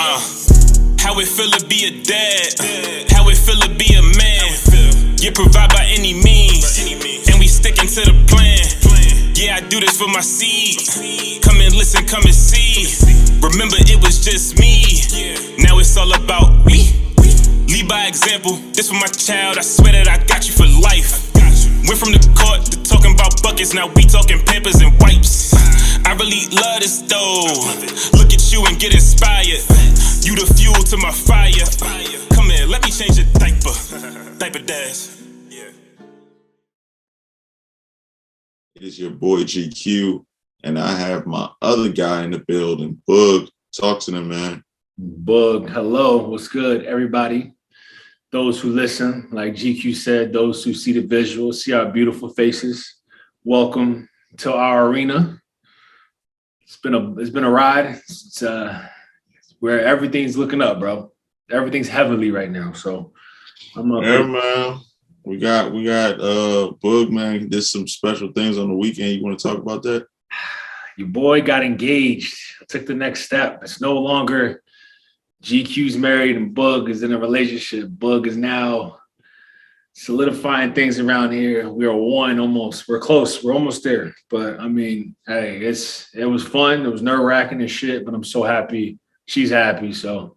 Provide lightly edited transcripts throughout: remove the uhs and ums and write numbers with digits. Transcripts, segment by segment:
How it feel to be a dad, how it feel to be a man. You provide by any means, and we sticking to the plan. Yeah, I do this for my seed. Come and listen, come and see. Remember, it was just me. Now it's all about we. Lead by example. This for my child. I swear that I got you for life. Went from the court to talking about buckets. Now we talking Pampers and wipes. I really love this though. Look at you and get inspired. You the fuel to my fire. Come here, let me change your diaper. Diaper dash. It is your boy GQ, and I have my other guy in the building, Boog. Talk to them, man. Boog, hello, what's good, everybody? Those who listen, like GQ said, those who see the visuals, see our beautiful faces. Welcome to our arena. It's been a ride. It's where everything's looking up, bro. Everything's heavenly right now. So I'm up. Yeah, man. We got Boog, man. Did some special things on the weekend. You want to talk about that? Your boy got engaged. I took the next step. It's no longer GQ's married and Boog is in a relationship. Boog is now solidifying things around here. We are one almost. We're close. We're almost there. But I mean, hey, it was fun. It was nerve-wracking and shit, but I'm so happy. She's happy. So,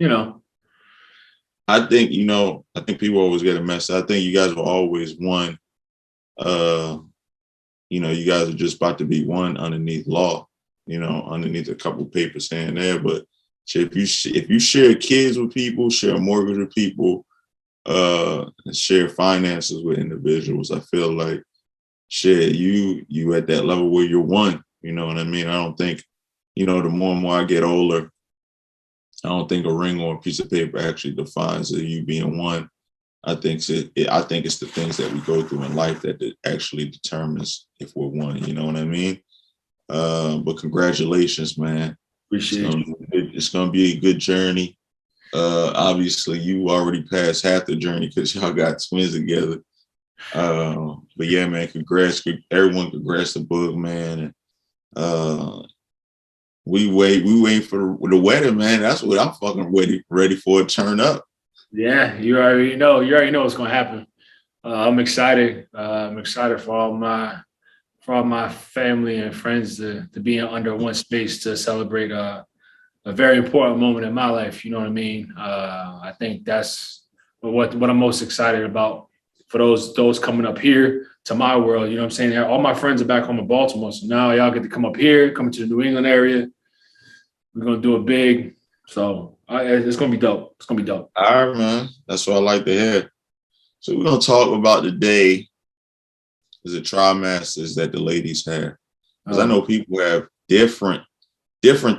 I think people always get a mess. I think you guys were always one. You guys are just about to be one underneath law, underneath a couple papers here and there. But if you share kids with people, share a mortgage with people, and share finances with individuals, I feel like you at that level where you're one. You know what I mean? I don't think, the more and more I get older, I don't think a ring or a piece of paper actually defines you being one. I think it's the things that we go through in life that actually determines if we're one. You know what I mean? But congratulations, man. Appreciate it. It's gonna be a good journey. Obviously, you already passed half the journey because y'all got twins together. But yeah, man, congrats, everyone. Congrats to Boog, man. And, we wait for the wedding, man. That's what I'm fucking ready for. It turn up. Yeah, you already know. You already know what's gonna happen. I'm excited. I'm excited for all my family and friends to be under one space to celebrate a very important moment in my life. You know what I mean? I think that's what I'm most excited about for those coming up here to my world. You know what I'm saying? All my friends are back home in Baltimore, so now y'all get to come up here, come to the New England area. We're gonna do it big, so it's gonna be dope. It's gonna be dope. All right, man. That's what I like to hear. So we're gonna talk about the day. Is it trimesters that the ladies have? Because I know people have different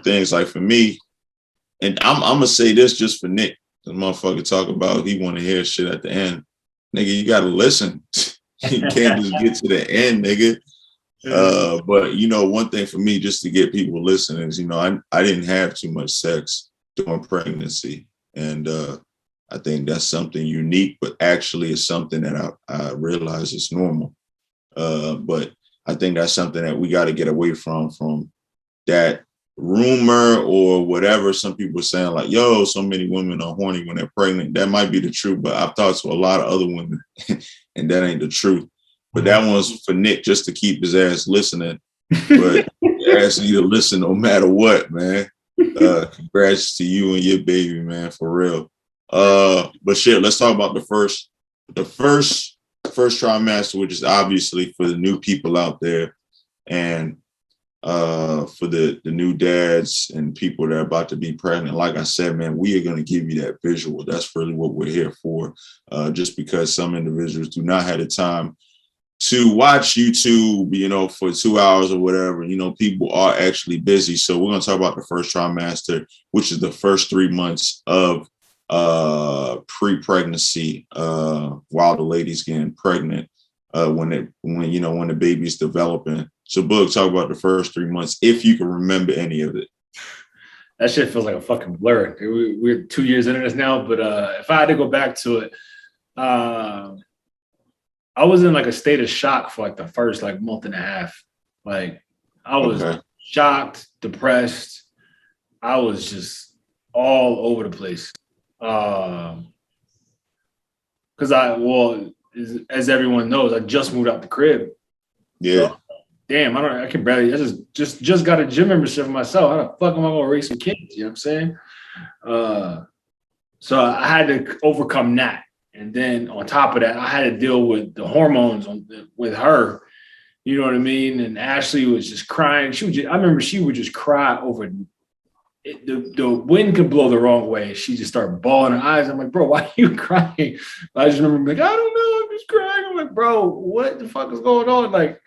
things. Like for me, and I'm gonna say this just for Nick. The motherfucker talk about he want to hear shit at the end. Nigga, you gotta listen. You can't just get to the end, nigga. But one thing for me, just to get people listening, is I didn't have too much sex during pregnancy, and I think that's something unique, but actually it's something that I realize is normal. But I think that's something that we got to get away from that rumor or whatever. Some people are saying like, yo, so many women are horny when they're pregnant. That might be the truth, but I've talked to a lot of other women and that ain't the truth. But that one's for Nick just to keep his ass listening. But ask you to listen no matter what, man. Congrats to you and your baby, man, for real. But shit, let's talk about the first trimester, which is obviously for the new people out there, and for the new dads and people that are about to be pregnant. Like I said, man, we are going to give you that visual. That's really what we're here for. Just because some individuals do not have the time to watch YouTube, for 2 hours or whatever. People are actually busy. So we're going to talk about the first trimester, which is the first 3 months of pre-pregnancy, while the lady's getting pregnant, when the baby's developing. So Boog, talk about the first 3 months, if you can remember any of it. That shit feels like a fucking blur. We're 2 years into this now, but if I had to go back to it, I was in like a state of shock for like the first month and a half. Like I was shocked, depressed. I was just all over the place. Because as everyone knows, I just moved out the crib. Yeah. So, damn, I can barely. I just got a gym membership for myself. How the fuck am I gonna raise some kids? You know what I'm saying? So I had to overcome that, and then on top of that, I had to deal with the hormones with her. You know what I mean? And Ashley was just crying. I remember she would just cry over it. The wind could blow the wrong way. She just started bawling her eyes. I'm like, bro, why are you crying? I just remember like, I don't know, I'm just crying. I'm like, bro, what the fuck is going on? Like,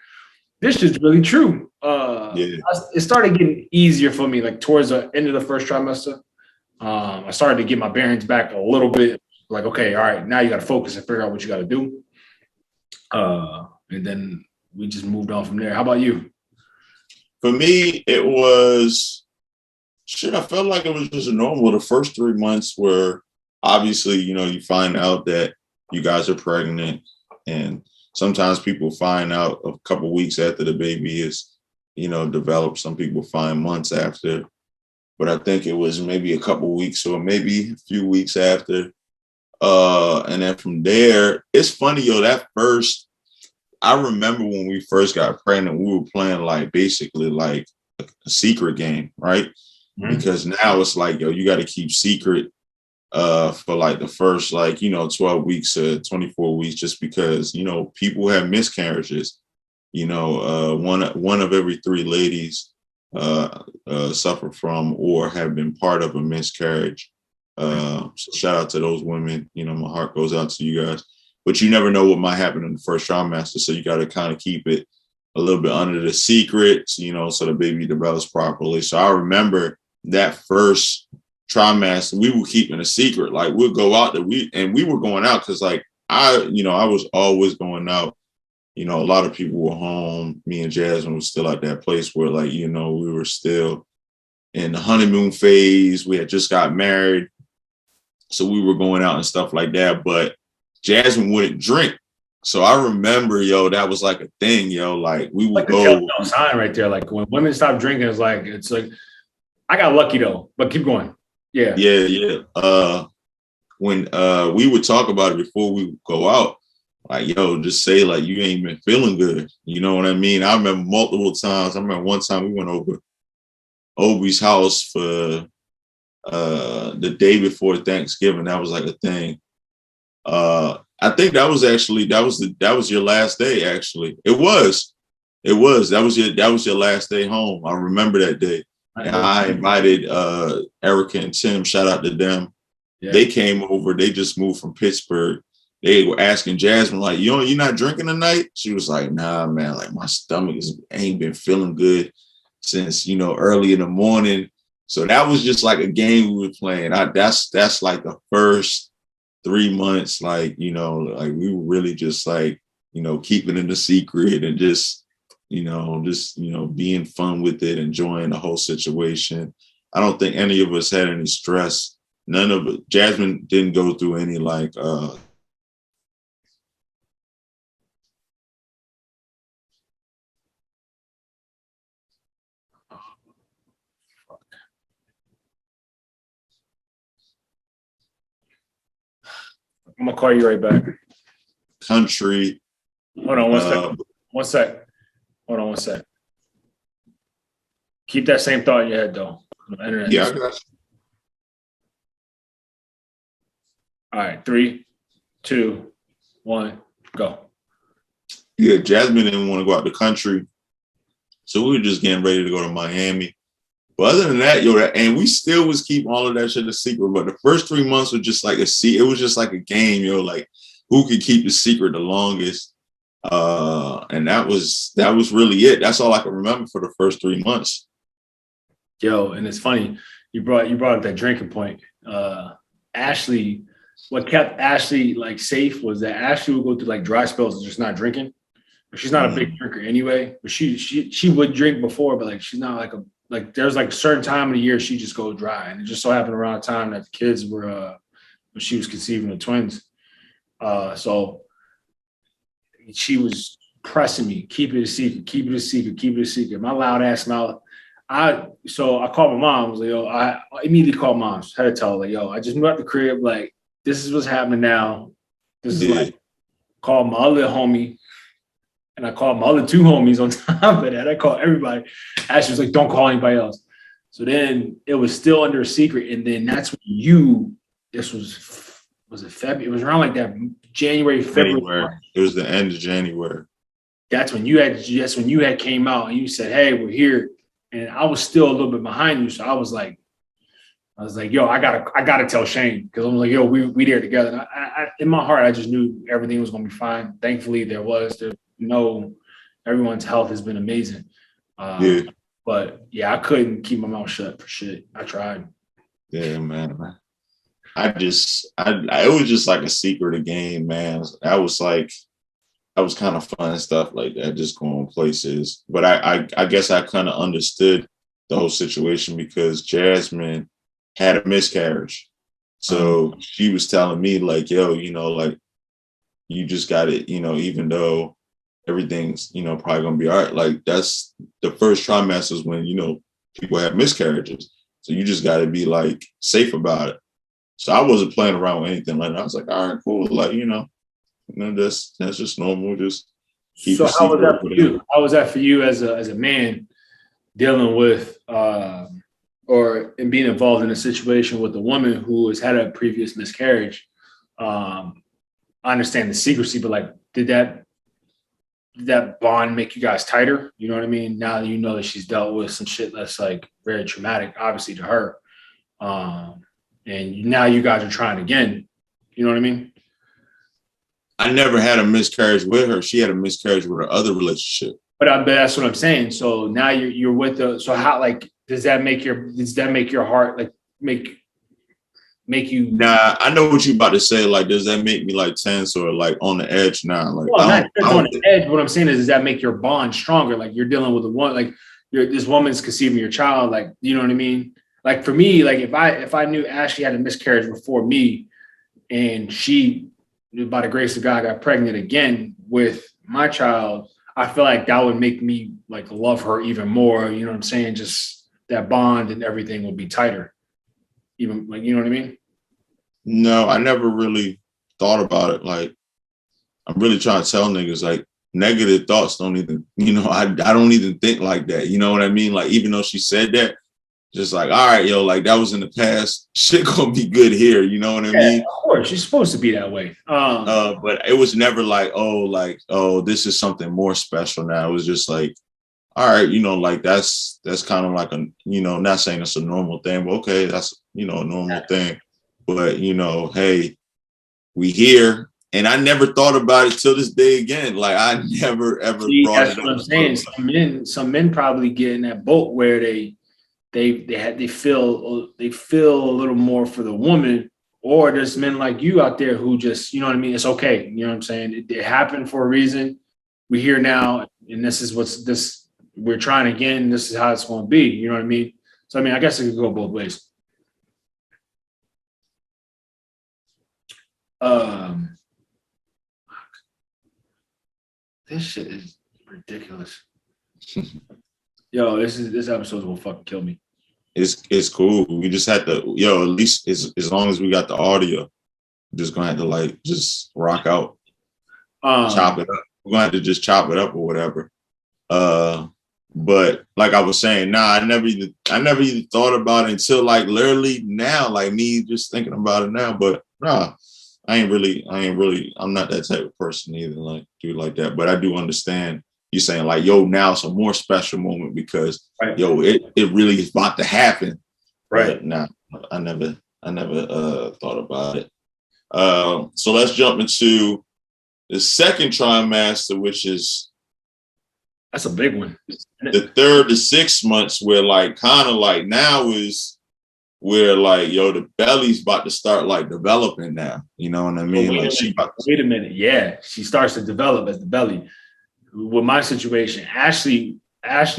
this is really true. It started getting easier for me, like towards the end of the first trimester. I started to get my bearings back a little bit. Like, okay, all right, now you got to focus and figure out what you got to do. And then we just moved on from there. How about you? For me, it was I felt like it was just normal. The first 3 months were obviously, you find out that you guys are pregnant, and sometimes people find out a couple weeks after the baby is, developed. Some people find months after, but I think it was maybe a couple weeks or maybe a few weeks after. And then from there, it's funny, I remember when we first got pregnant, we were playing like basically like a secret game, right? Mm-hmm. Because now it's like, you got to keep secret for like the first 12 weeks or 24 weeks, just because, people have miscarriages. One of every 3 ladies suffer from or have been part of a miscarriage. So shout out to those women. My heart goes out to you guys. But you never know what might happen in the first trimester. So you got to kind of keep it a little bit under the secret, so the baby develops properly. So I remember that first trimester, we were keeping a secret. Like we'd go out there, we were going out because I was always going out. A lot of people were home. Me and Jasmine was still at that place where we were still in the honeymoon phase. We had just got married. So we were going out and stuff like that. But Jasmine wouldn't drink. So I remember, that was like a thing, like we would go. Sign right there. Like when women stop drinking, it's like I got lucky though, but keep going. Yeah. Yeah. When we would talk about it before we would go out, just say you ain't been feeling good. You know what I mean? I remember multiple times. I remember one time we went over Obi's house for the day before Thanksgiving. That was like a thing. I think that was your last day. Actually, it was. That was your last day home. I remember that day. And I invited Erica and Tim. Shout out to them. Yeah. They came over. They just moved from Pittsburgh. They were asking Jasmine, you're not drinking tonight? She was like, nah, man. My stomach ain't been feeling good since early in the morning. So that was just like a game we were playing. That's like the first 3 months, we were really just keeping it a secret and just being fun with it, enjoying the whole situation. I don't think any of us had any stress. None of it. Jasmine didn't go through any I'm gonna call you right back. Country. Hold on one second. One sec. Hold on one sec. Keep that same thought in your head, though. Yeah, I got you. All right, 3, 2, 1, go. Yeah, Jasmine didn't want to go out the country, so we were just getting ready to go to Miami. But other than that, and we still was keeping all of that shit a secret. But the first 3 months were just it was just like a game, who could keep the secret the longest. And that was really it. That's all I can remember for the first 3 months. Yo, and it's funny, you brought up that drinking point. Ashley, what kept Ashley safe was that Ashley would go through dry spells of just not drinking. She's not a big drinker anyway, but she would drink before, but she's not there's a certain time of the year she just go dry. And it just so happened around the time that the kids were when she was conceiving the twins. So she was pressing me, keep it a secret, keep it a secret, keep it a secret. My loud ass mouth, So I called my mom. I was like, yo, I immediately called mom. Had to tell her, like, yo, I just moved out the crib. Like, this is what's happening now. This is like, called my other homie. And I called my other two homies on top of that. I called everybody. Ashley was like, don't call anybody else. So then it was still under a secret. And then that's when this was it February? It was around like that January, February. It was the end of January. That's when you had came out and you said, hey, we're here. And I was still a little bit behind you. So I was like, yo, I gotta tell Shane. Because I'm like, yo, we there together. And I in my heart, I just knew everything was gonna be fine. Thankfully, everyone's health has been amazing. But yeah, I couldn't keep my mouth shut for shit. I tried. Yeah, man. It was just like a secret of game, man. That was kind of fun and stuff like that, just going places. But I guess I kind of understood the whole situation because Jasmine had a miscarriage. So she was telling me like, yo, like you just got it, even though everything's, probably going to be all right. Like that's the first trimester is when, people have miscarriages. So you just got to be like safe about it. So I wasn't playing around with anything like that. I was like, all right, cool. Like, that's just normal. Just keep so it how was that for you? How was that for you as a man dealing with or being involved in a situation with a woman who has had a previous miscarriage? I understand the secrecy, but like, did that bond make you guys tighter? You know what I mean? Now that you know that she's dealt with some shit that's like very traumatic, obviously to her. And now you guys are trying again. You know what I mean? I never had a miscarriage with her. She had a miscarriage with her other relationship. But that's what I'm saying. So now you're with so how, like, does that make your heart like make you? Nah, I know what you're about to say. Like, does that make me like tense or like on the edge now? Like, well, not on the edge. What I'm saying is, does that make your bond stronger? Like you're dealing with this woman's conceiving your child. Like, you know what I mean? Like for me, like if I knew Ashley had a miscarriage before me, and she, by the grace of God, got pregnant again with my child, I feel like that would make me like love her even more. You know what I'm saying? Just that bond and everything would be tighter. Even like, you know what I mean? No, I never really thought about it. Like, I'm really trying to tell niggas like negative thoughts don't even, I don't even think like that. You know what I mean? Like, even though she said that, just like, all right, yo, like that was in the past. Shit gonna be good here. You know what I mean? Of course, she's supposed to be that way. But it was never like, oh, this is something more special now. It was just like, all right, like that's kind of like a, not saying it's a normal thing, but okay, that's a normal thing. But hey, we here. And I never thought about it till this day again. Like I never ever brought it up. That's what I'm saying. Some men probably get in that boat where they feel a little more for the woman, or there's men like you out there who just, you know what I mean? It's okay. You know what I'm saying? It happened for a reason. We're here now, and this is we're trying again. This is how it's going to be. You know what I mean? So, I mean, I guess it could go both ways. This shit is ridiculous. Yo, this episode's gonna fucking kill me. It's cool. We just had to, at least as long as we got the audio, we're just gonna have to like just rock out, chop it up. We're gonna have to just chop it up or whatever. But like I was saying, I never even thought about it until like literally now, like me just thinking about it now. But nah, I'm not that type of person either, like dude like that. But I do understand you saying like, yo, now it's a more special moment because it really is about to happen. Right. Nah, I never thought about it. So let's jump into the second trimester, which is that's a big one. The 3rd to 6 months, where like kind of like now is where like the belly's about to start like developing now. You know what I mean? Wait a minute. Yeah, she starts to develop as the belly. With my situation, Ashley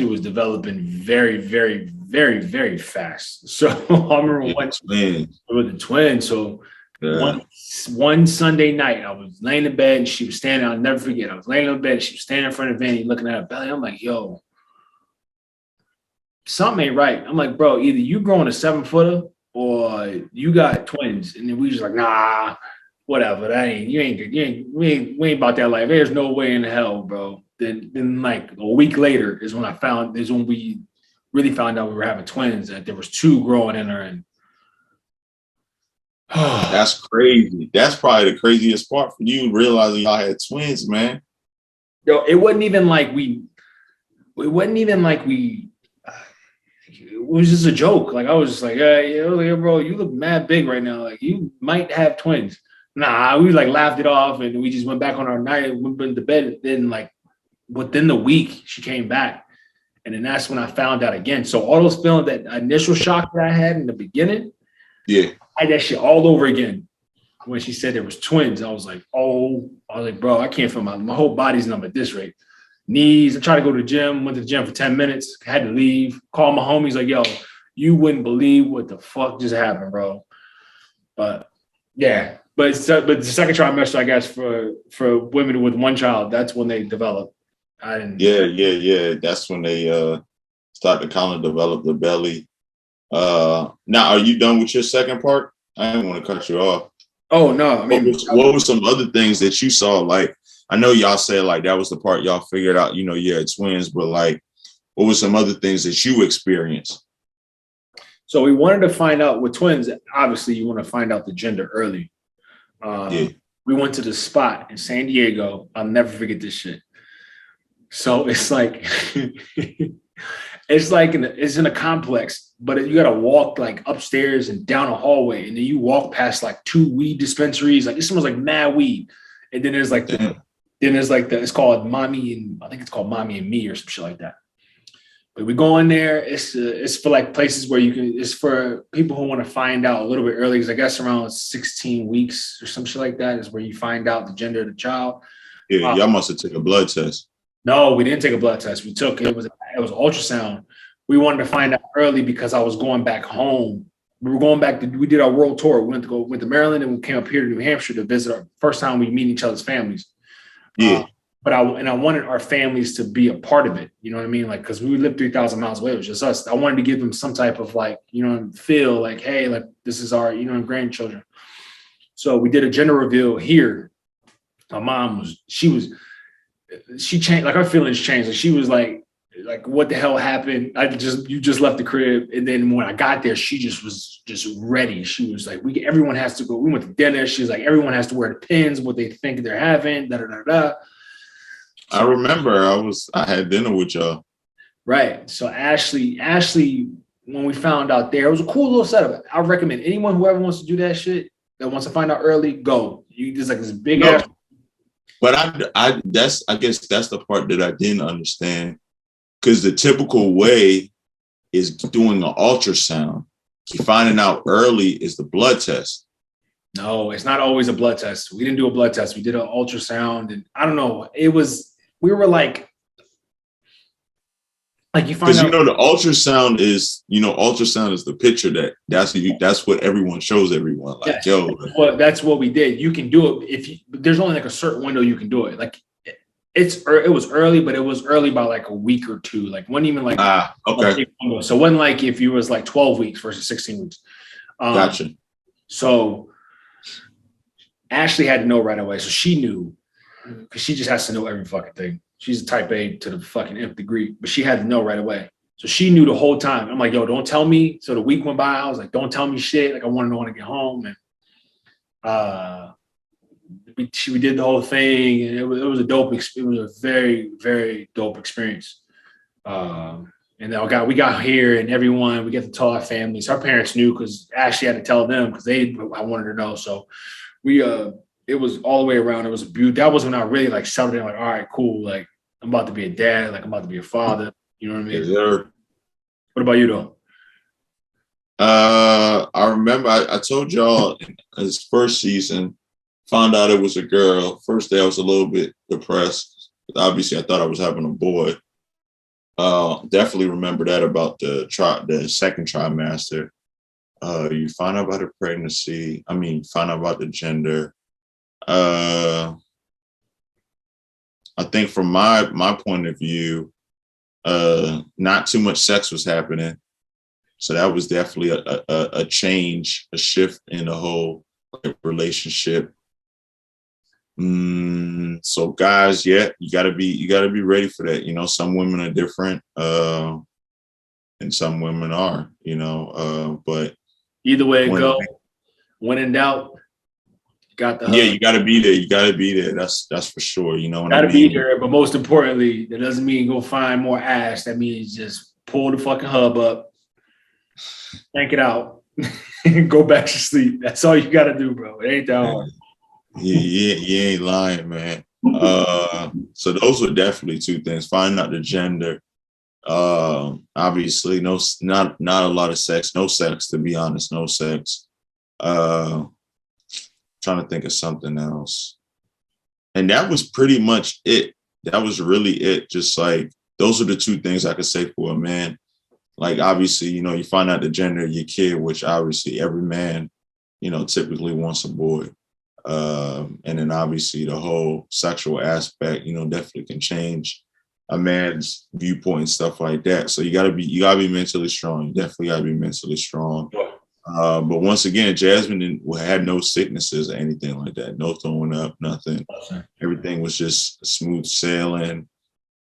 was developing very, very, very, very fast. So I remember with the twins. So one Sunday night, I was laying in bed and she was standing. I'll never forget. I was laying in bed. She was standing in front of Vanny looking at her belly. I'm like, yo, something ain't right. I'm like, bro, either you growing a 7-footer or you got twins. And then we just like, nah, whatever. That ain't we ain't about that life. There's no way in hell, bro. Then like a week later is when we really found out we were having twins, that there was 2 growing in her. And That's crazy. That's probably the craziest part for you, realizing y'all had twins, man. yo, it wasn't even like we it was just a joke. Like I was just like, yeah, bro, you look mad big right now. Like you might have twins. Nah, we like laughed it off and we just went back on our night, went into bed. And then like within the week, she came back. And then that's when I found out again. So all those feelings, that initial shock that I had in the beginning, Yeah. I had that shit all over again. When she said there was twins, I was like, bro, I can't feel my whole body's numb at this rate. Knees, I tried to go to the gym, went to the gym for 10 minutes, had to leave, call my homies like, yo, you wouldn't believe what the fuck just happened, bro. But yeah, but the second trimester, I guess, for women with one child, that's when they develop. Yeah. That's when they start to kind of develop the belly. Now, are you done with your second part? I didn't want to cut you off. Oh no, I mean, what were some other things that you saw? Like, I know y'all said like that was the part y'all figured out, you had twins, but like, what were some other things that you experienced? so we wanted to find out with twins. Obviously, you want to find out the gender early. We went to the spot in San Diego. I'll never forget this shit. So it's like, it's in a complex, but you got to walk like upstairs and down a hallway. And then you walk past like 2 weed dispensaries. Like it smells like mad weed. And then there's like, it's called I think it's called Mommy and Me or some shit like that. But we go in there. It's for like places where it's for people who want to find out a little bit early. Cause I guess around 16 weeks or some shit like that is where you find out the gender of the child. Yeah, y'all must have took a blood test. No, we didn't take a blood test. It was ultrasound. We wanted to find out early because I was going back home. We did our world tour. We went to Maryland and we came up here to New Hampshire to visit our first time we meet each other's families. Yeah. But I wanted our families to be a part of it. You know what I mean? Like, cause we lived 3,000 miles away. It was just us. I wanted to give them some type of like, feel like, hey, like this is our, grandchildren. So we did a gender reveal here. My mom she changed, like her feelings changed. Like she was like, what the hell happened? You just left the crib. And then when I got there, she just was just ready. She was like, everyone has to go. We went to dinner. She was like, everyone has to wear the pins, what they think they're having, da. I remember I had dinner with y'all. Right. So Ashley, when we found out there, it was a cool little setup. I recommend whoever wants to do that shit, that wants to find out early, go. You just like this big ass. But I guess that's the part that I didn't understand, because the typical way is doing an ultrasound. Finding out early is the blood test. No, it's not always a blood test. We didn't do a blood test. We did an ultrasound, and I don't know. We were like you find out, because the ultrasound is the picture that's what everyone shows everyone. Like, yes. Well, that's what we did. You can do it there's only like a certain window you can do it. Like it was early, but it was early by like a week or 2. Like wasn't even like okay. So it wasn't like if you was like 12 weeks versus 16 weeks. Gotcha. So Ashley had to know right away. So she knew, because she just has to know every fucking thing. She's a type A to the fucking nth degree, but she had to know right away. So she knew the whole time. I'm like, yo, don't tell me. So the week went by. I was like, don't tell me shit. Like, I want to know when I get home. And we did the whole thing, and it was a dope experience. It was a very, very dope experience. And then we got here, and we get to tell our families. Our parents knew because Ashley had to tell them because I wanted to know. So it was all the way around. It was a beauty. That was when I really like settled in. Like, all right, cool. Like, I'm about to be a dad. Like, I'm about to be a father. You know what I mean? Yes, sir. What about you though? I remember I told y'all in his first season, found out it was a girl. First day I was a little bit depressed. Obviously, I thought I was having a boy. Definitely remember that about the second trimester. You find out about the pregnancy. Find out about the gender. I think from my point of view, Not too much sex was happening. So that was definitely a change, a shift in the whole relationship. So guys, yeah, you gotta be ready for that. You know, some women are different, and some women are, but Either way it go, when in doubt, got the yeah, hug. you gotta be there. You gotta be there. That's for sure. You know what I Gotta mean? be there, but most importantly, that doesn't mean go find more ass. That means just pull the fucking hub up, yank it out, and go back to sleep. That's all you gotta do, bro. It ain't that hard. Yeah, you ain't lying, man. So those were definitely two things. Finding out the gender. Obviously, not a lot of sex. No sex, to be honest. No sex. Trying to think of something else. And that was pretty much it. That was really it. Just like those are the two things I could say for a man. Like obviously, you find out the gender of your kid, which obviously every man, typically wants a boy. And then obviously the whole sexual aspect, definitely can change a man's viewpoint and stuff like that. So you gotta be mentally strong. You definitely gotta be mentally strong. But once again, Jasmine had no sicknesses or anything like that. No throwing up, nothing. Everything was just smooth sailing.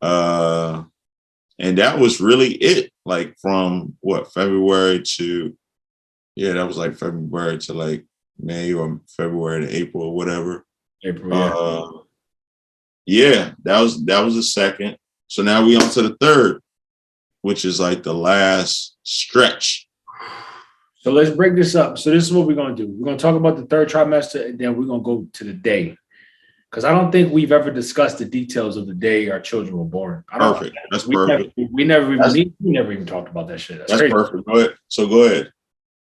And that was really it. Like from February to, that was like February to like May or February to April or whatever. April, that was the second. So now we on to the third, which is like the last stretch. So let's break this up. So this is what we're going to do. We're going to talk about the third trimester, and then we're going to go to the day. Because I don't think we've ever discussed the details of the day our children were born. Perfect. That's perfect. We never even talked about that shit. That's perfect. Go ahead. So go ahead.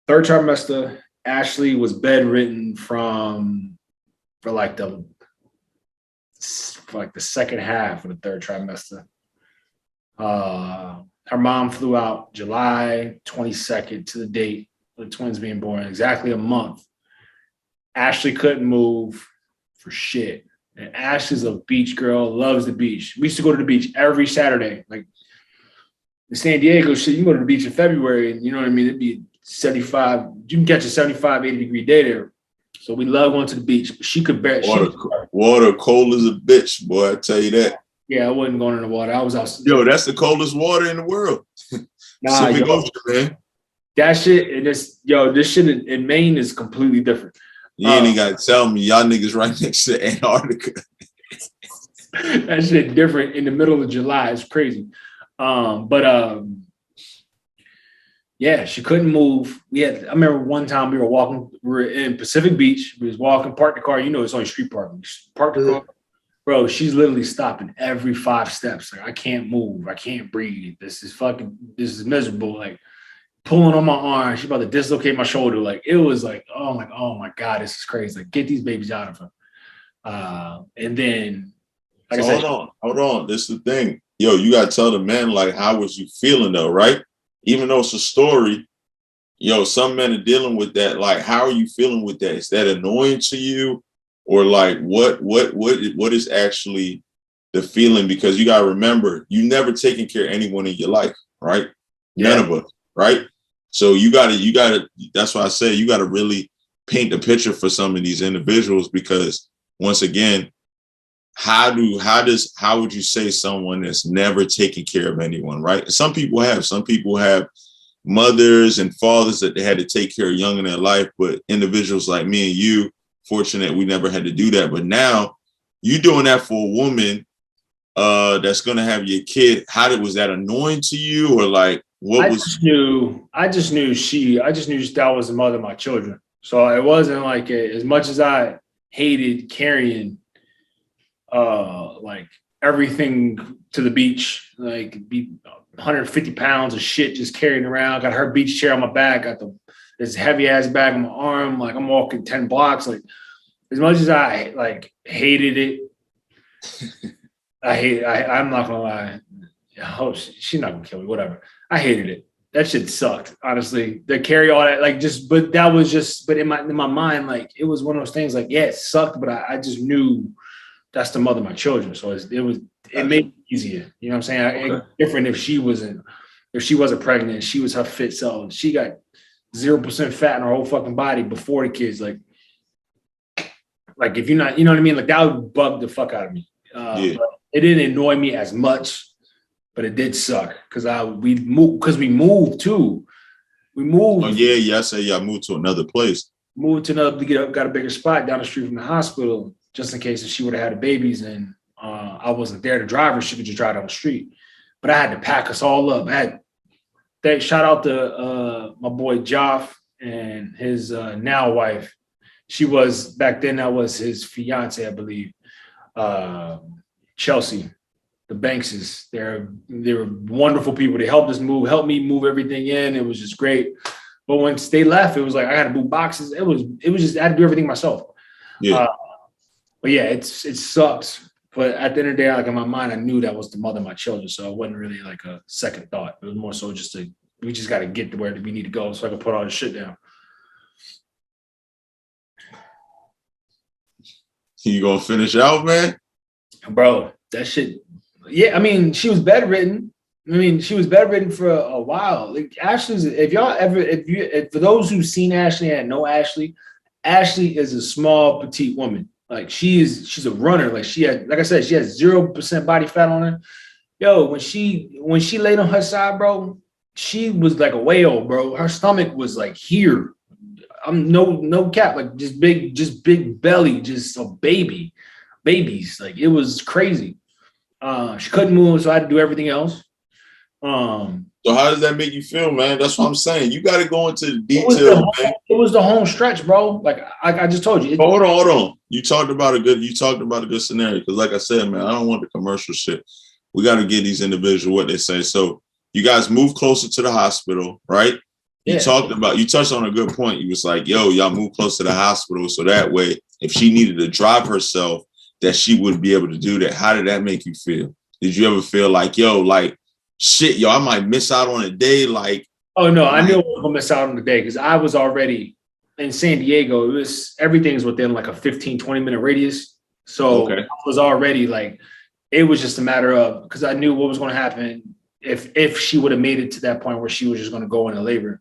Third trimester, Ashley was bedridden for the second half of the third trimester. Her mom flew out July 22nd to the date of the twins being born, exactly a month. Ashley couldn't move for shit. And Ashley's a beach girl, loves the beach. We used to go to the beach every Saturday. Like in San Diego, shit, you can go to the beach in February and you know what I mean? It'd be 75. You can catch a 75, 80 degree day there. So we love going to the beach. But she could bear water cold as a bitch, boy. I tell you that. Yeah, I wasn't going in the water. I was out. Yo, that's the coldest water in the world. Nah, man. That shit, and this shit in Maine is completely different. You ain't even got to tell me y'all niggas right next to Antarctica. That shit different in the middle of July. It's crazy. Yeah, she couldn't move. I remember one time we were in Pacific Beach. We was walking, parked the car. It's only street parking. Parked the car. Bro, she's literally stopping every 5 steps. Like, I can't move. I can't breathe. This is miserable. Like, pulling on my arm. She's about to dislocate my shoulder. Like, it was like, oh my God, this is crazy. Like, get these babies out of her. And then, like I said, hold on. This is the thing. Yo, you got to tell the man, like, how was you feeling though, right? Even though it's a story, some men are dealing with that. Like, how are you feeling with that? Is that annoying to you? Or like, what is actually the feeling? Because you got to remember, you never taken care of anyone in your life, right? Yeah. None of us, right? So you got to, that's why I say you got to really paint the picture for some of these individuals, because once again, how would you say someone that's never taken care of anyone, right? Some people have mothers and fathers that they had to take care of young in their life, but individuals like me and you, fortunate we never had to do that. But now you doing that for a woman that's going to have your kid. Was that annoying to you, or like what was? I just knew that was the mother of my children. So it wasn't like as much as I hated carrying like everything to the beach, like be 150 pounds of shit just carrying around. Got her beach chair on my back. Got this heavy ass bag on my arm. Like I'm walking 10 blocks. Like as much as I like hated it, I'm not gonna lie. I hope she's not gonna kill me. Whatever. I hated it. That shit sucked, honestly. To carry all that, but in my mind, like it was one of those things. Like, yeah, it sucked, but I just knew that's the mother of my children. So it it made it easier. You know what I'm saying? Okay. It's different if she wasn't pregnant, she was her fit self. She got 0% fat in her whole fucking body before the kids. Like if you're not, you know what I mean? Like that would bug the fuck out of me. Yeah. But it didn't annoy me as much, but it did suck because we moved too. We moved. Oh yeah. I say y'all moved to another place. Got a bigger spot down the street from the hospital, just in case if she would have had the babies and I wasn't there to drive her, she could just drive down the street. But I had to pack us all up. Shout out to my boy Joff and his now wife. She was back then. That was his fiance, I believe. Chelsea, the Bankses. They were wonderful people. They helped me move everything in. It was just great. But once they left, it was like I had to move boxes. It was just I had to do everything myself. Yeah. But yeah, it sucks. But at the end of the day, like in my mind, I knew that was the mother of my children. So it wasn't really like a second thought. It was more so just we just got to get to where we need to go so I can put all this shit down. You gonna finish out, man? Bro, that shit. Yeah, I mean, she was bedridden. She was bedridden for a while. Like Ashley's, for those who've seen Ashley and know Ashley is a small, petite woman. Like she's a runner. Like like I said, she has 0% body fat on her. Yo, when she laid on her side, bro, she was like a whale, bro. Her stomach was like here. I'm no cap, like just big belly, just a babies. Like it was crazy. She couldn't move, so I had to do everything else. So how does that make you feel, man? That's what I'm saying. You got to go into the details, man. It was the home stretch, bro. Like I just told you. Hold on. You talked about a good scenario because, like I said, man, I don't want the commercial shit. We got to give these individuals what they say. So you guys move closer to the hospital, right? You touched on a good point. You was like, yo, y'all move close to the hospital so that way, if she needed to drive herself, that she would be able to do that. How did that make you feel? Did you ever feel like, yo, like, shit, yo, I might miss out on a day? Like, oh no, I knew I was gonna miss out on the day because I was already in San Diego. Everything's within like a 15-20 minute radius. So I was already like, it was just a matter of, because I knew what was going to happen if she would have made it to that point where she was just going to go into labor.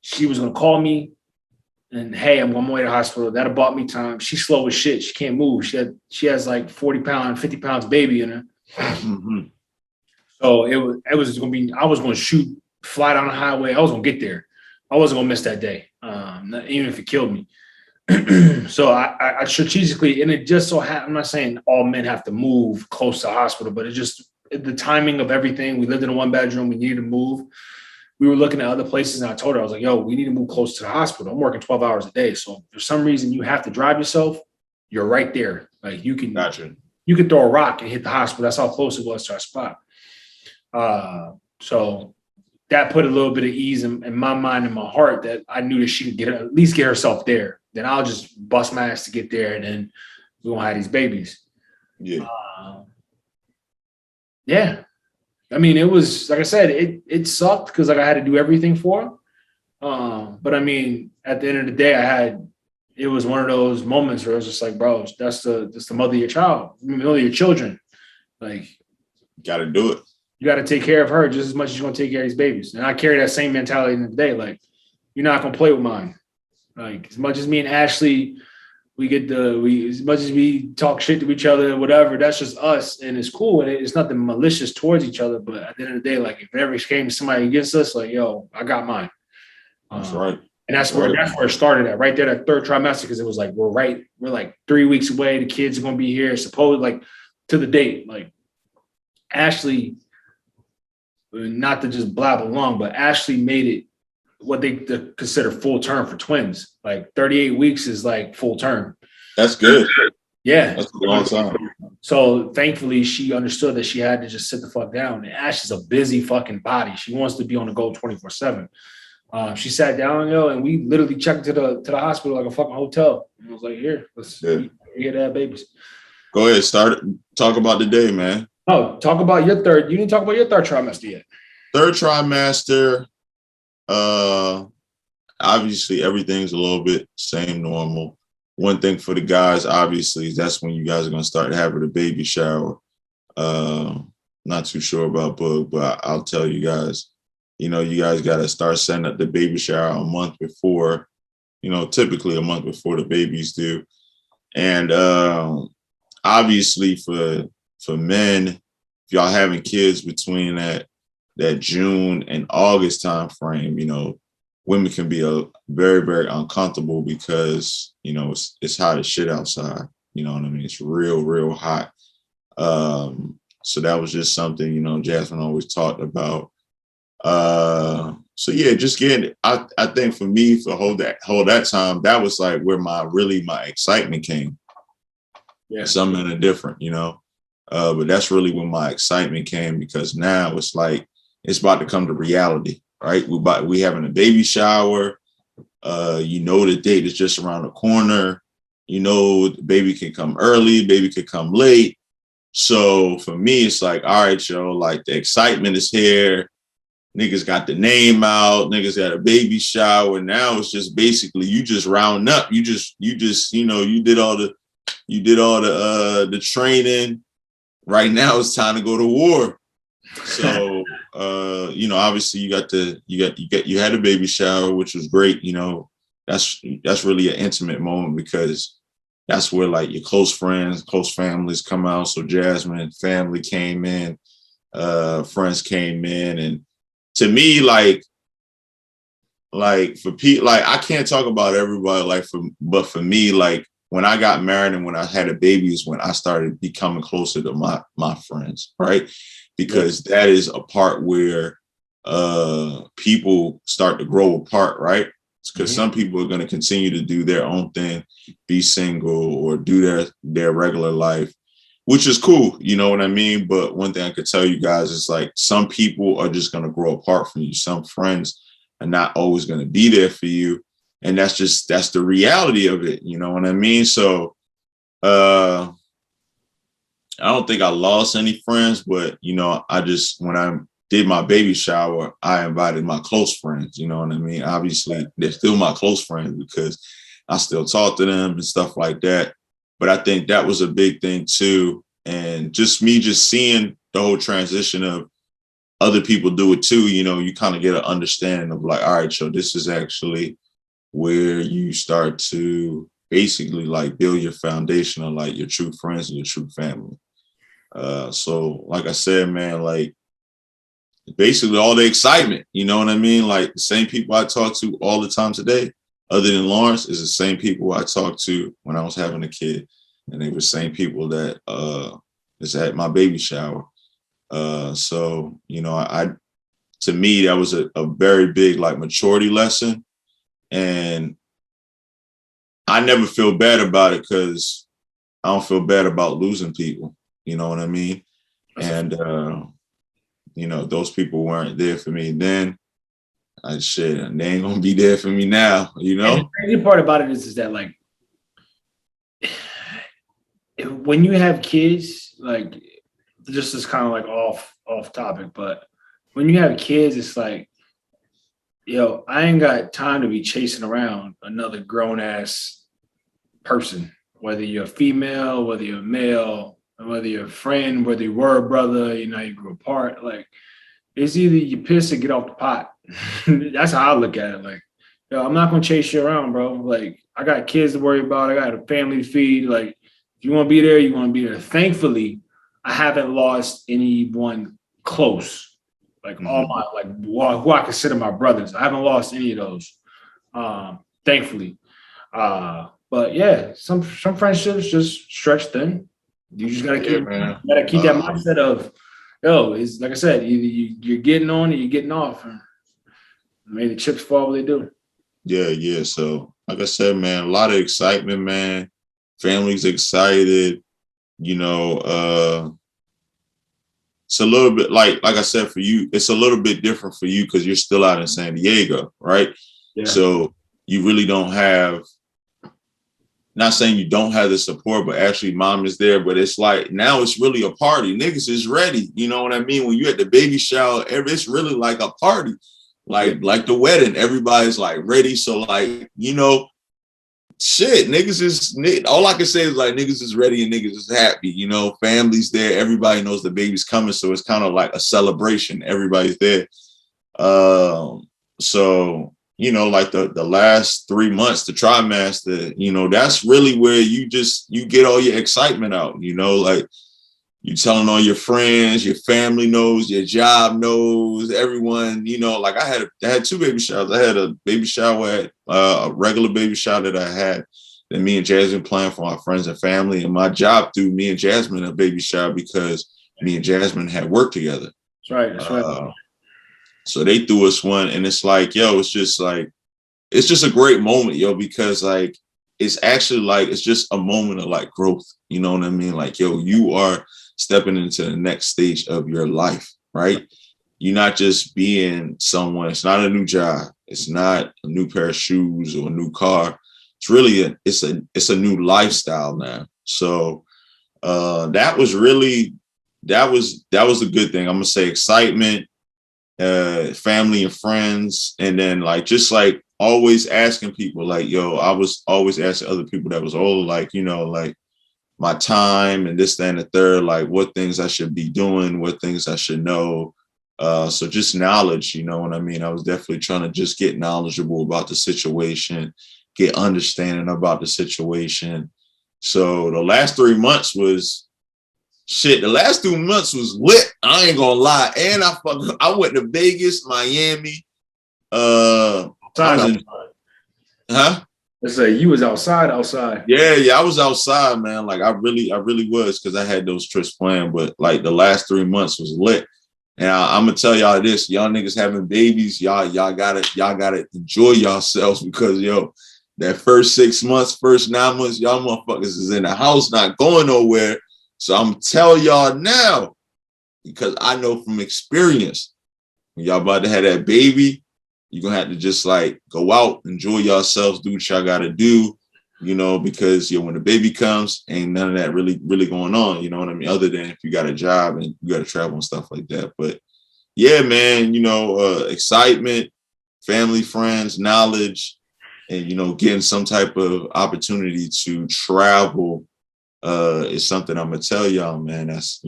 She was going to call me and, hey, I'm on my way to the hospital. That have bought me time. She's slow as shit. She can't move. She has like 40 pounds, 50 pounds baby in her. Mm-hmm. So it was going to be, I was going to fly down the highway. I was going to get there. I wasn't going to miss that day, even if it killed me. So I strategically, and it just so happened, I'm not saying all men have to move close to the hospital, but it just, the timing of everything. We lived in a 1-bedroom. We needed to move. We were looking at other places, and I told her, I was like, yo, we need to move close to the hospital. I'm working 12 hours a day. So if for some reason you have to drive yourself, you're right there. Like you can throw a rock and hit the hospital. That's how close it was to our spot. So that put a little bit of ease in my mind and my heart that I knew that she could at least get herself there. Then I'll just bust my ass to get there, and then we won't have these babies. Yeah. Yeah. I mean, it was, like I said, it sucked because like I had to do everything for her. But I mean, at the end of the day, it was one of those moments where I was just like, bro, that's the mother of your child, mother of your children. Like, got to do it. You got to take care of her just as much as you're going to take care of these babies. And I carry that same mentality in the day. Like, you're not going to play with mine. Like, as much as me and Ashley, as much as we talk shit to each other, whatever, that's just us. And it's cool. And it's nothing malicious towards each other. But at the end of the day, like, if it ever came to somebody against us, like, yo, I got mine. That's right. And that's where it started at, right there, that third trimester, because it was like, we're like 3 weeks away. The kids are going to be here, like, to the date. Like, Ashley, not to just blab along, but Ashley made it what they consider full term for twins. Like 38 weeks is like full term. That's good. Yeah. That's a long time. So thankfully she understood that she had to just sit the fuck down. And Ash is a busy fucking body. She wants to be on the go 24/7. She sat down, and we literally checked to the hospital like a fucking hotel. And I was like, here, let's get to have babies. Go ahead, talk about the day, man. Oh, talk about your third. You didn't talk about your third trimester yet. Third trimester, obviously everything's a little bit same normal. One thing for the guys, obviously, that's when you guys are going to start having a baby shower. Not too sure about Boog, but I'll tell you guys, you know, you guys got to start setting up the baby shower a month before, you know, typically a month before the babies do. And obviously for men, if y'all having kids between that June and August time frame, you know, women can be a very, very uncomfortable because, you know, it's hot as shit outside. You know what I mean? It's real, real hot. So that was just something, you know, Jasmine always talked about. So yeah, just getting it. I think for me, for whole that time, that was like where my excitement came. Yeah. Something different, you know. But that's really when my excitement came, because now it's like it's about to come to reality, right? We having a baby shower. You know, the date is just around the corner. You know, the baby can come early, baby could come late. So for me, it's like, all right, yo, like the excitement is here. Niggas got the name out. Niggas got a baby shower. Now it's just basically you just round up. You just, you know, you did all the training. Right now it's time to go to war. So you know, obviously you had a baby shower, which was great. You know, that's really an intimate moment, because that's where like your close friends, close families come out. So Jasmine family came in, friends came in, and to me, like for people, like I can't talk about everybody, but for me, like when I got married and when I had a baby is when I started becoming closer to my friends, right? Because that is a part where people start to grow apart, right? Because some people are going to continue to do their own thing, be single or do their regular life, which is cool, you know what I mean? But one thing I could tell you guys is like some people are just going to grow apart from you. Some friends are not always going to be there for you. And that's the reality of it. You know what I mean? So I don't think I lost any friends, but, you know, when I did my baby shower, I invited my close friends. You know what I mean? Obviously, they're still my close friends because I still talk to them and stuff like that. But I think that was a big thing, too. And just seeing the whole transition of other people do it, too. You know, you kind of get an understanding of like, all right, so this is actually where you start to basically like build your foundation of like your true friends and your true family. So like I said, man, like basically all the excitement, you know what I mean? Like the same people I talk to all the time today, other than Lawrence, is the same people I talked to when I was having a kid. And they were the same people that is at my baby shower. So, you know, to me, that was a very big like maturity lesson. And I never feel bad about it because I don't feel bad about losing people. You know what I mean? And, you know, those people weren't there for me then. They ain't going to be there for me now, you know? And the crazy part about it is that, like, when you have kids, like, this is kind of like off topic, but when you have kids, it's like, yo, I ain't got time to be chasing around another grown ass person, whether you're a female, whether you're a male, whether you're a friend, whether you were a brother, you know, you grew apart. Like, it's either you piss or get off the pot. That's how I look at it. Like, yo, I'm not gonna chase you around, bro. Like, I got kids to worry about. I got a family to feed. Like, if you want to be there, you want to be there. Thankfully, I haven't lost anyone close. Like all my, like who I consider my brothers. I haven't lost any of those, thankfully. But yeah, some friendships just stretch thin. You just gotta keep that mindset of, yo, it's like I said, either you're getting on or you're getting off. And may the chips fall where they do. Yeah. So like I said, man, a lot of excitement, man. Family's excited, you know, it's a little bit like I said, for you, it's a little bit different for you because you're still out in San Diego, right? Yeah. So you really don't have, not saying you don't have the support, but actually mom is there. But it's like now it's really a party. Niggas is ready. You know what I mean? When you at the baby shower, it's really like a party, like the wedding. Everybody's like ready. So like, you know, shit, niggas is all I can say is like niggas is ready and niggas is happy. You know, family's there. Everybody knows the baby's coming, so it's kind of like a celebration. Everybody's there. So you know, like the last 3 months, the trimester, you know, that's really where you get all your excitement out. You know, like you telling all your friends, your family knows, your job knows, everyone. You know, like I had 2 baby showers. I had a baby shower at a regular baby shower that I had that me and Jasmine planned for my friends and family, and my job threw me and Jasmine a baby shower because me and Jasmine had worked together. That's right. That's right. So they threw us one, and it's like, yo, it's just a great moment, yo, because like it's actually like it's just a moment of like growth. You know what I mean? Like, yo, you are stepping into the next stage of your life, right? You're not just being someone. It's not a new job. It's not a new pair of shoes or a new car. It's really it's a new lifestyle now. So that was a good thing. I'm gonna say excitement, family and friends, and then like just like always asking people, like, yo, I was always asking other people that was older, like, you know, like my time and this, that, and the third, like what things I should be doing, what things I should know. So just knowledge, you know what I mean? I was definitely trying to just get knowledgeable about the situation, get understanding about the situation. So the last 3 months was shit. The last 2 months was lit. I ain't gonna lie. And I went to Vegas, Miami. Huh? Let's say you was outside. Yeah, I was outside, man. Like I really was, because I had those trips planned. But like the last 3 months was lit. And I'm gonna tell y'all this: y'all niggas having babies, y'all gotta enjoy yourselves, because yo, that first 6 months, first 9 months, y'all motherfuckers is in the house, not going nowhere. So I'm telling y'all now, because I know from experience, when y'all about to have that baby, you're going to have to just like go out, enjoy yourselves, do what y'all got to do, you know, because when the baby comes, ain't none of that really going on. You know what I mean? Other than if you got a job and you got to travel and stuff like that. But yeah, man, you know, excitement, family, friends, knowledge, and, you know, getting some type of opportunity to travel is something I'm going to tell y'all, man. That's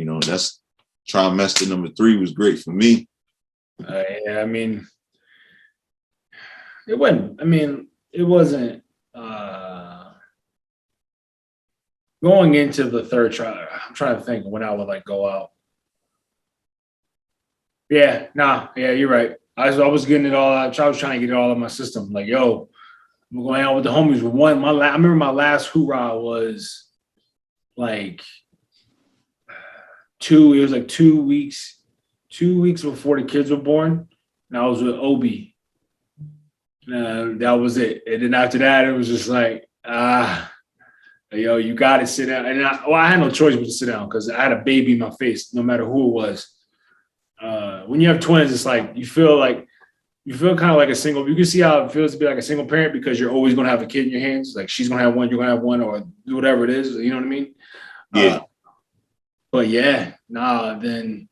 trimester number 3 was great for me. Yeah, I mean, it wasn't going into the third try. I'm trying to think when I would like go out. Yeah, you're right. I was getting it all out. I was trying to get it all in my system. Like, yo, I'm going out with the homies. I remember my last hoorah was like 2 weeks before the kids were born. And I was with Obi. That was it. And then after that, it was just like, yo, you got to sit down. And I had no choice but to sit down, because I had a baby in my face, no matter who it was. When you have twins, it's like you feel kind of like a single. You can see how it feels to be like a single parent, because you're always going to have a kid in your hands. Like she's going to have one, you're going to have one, or whatever it is. You know what I mean? Yeah. But yeah, then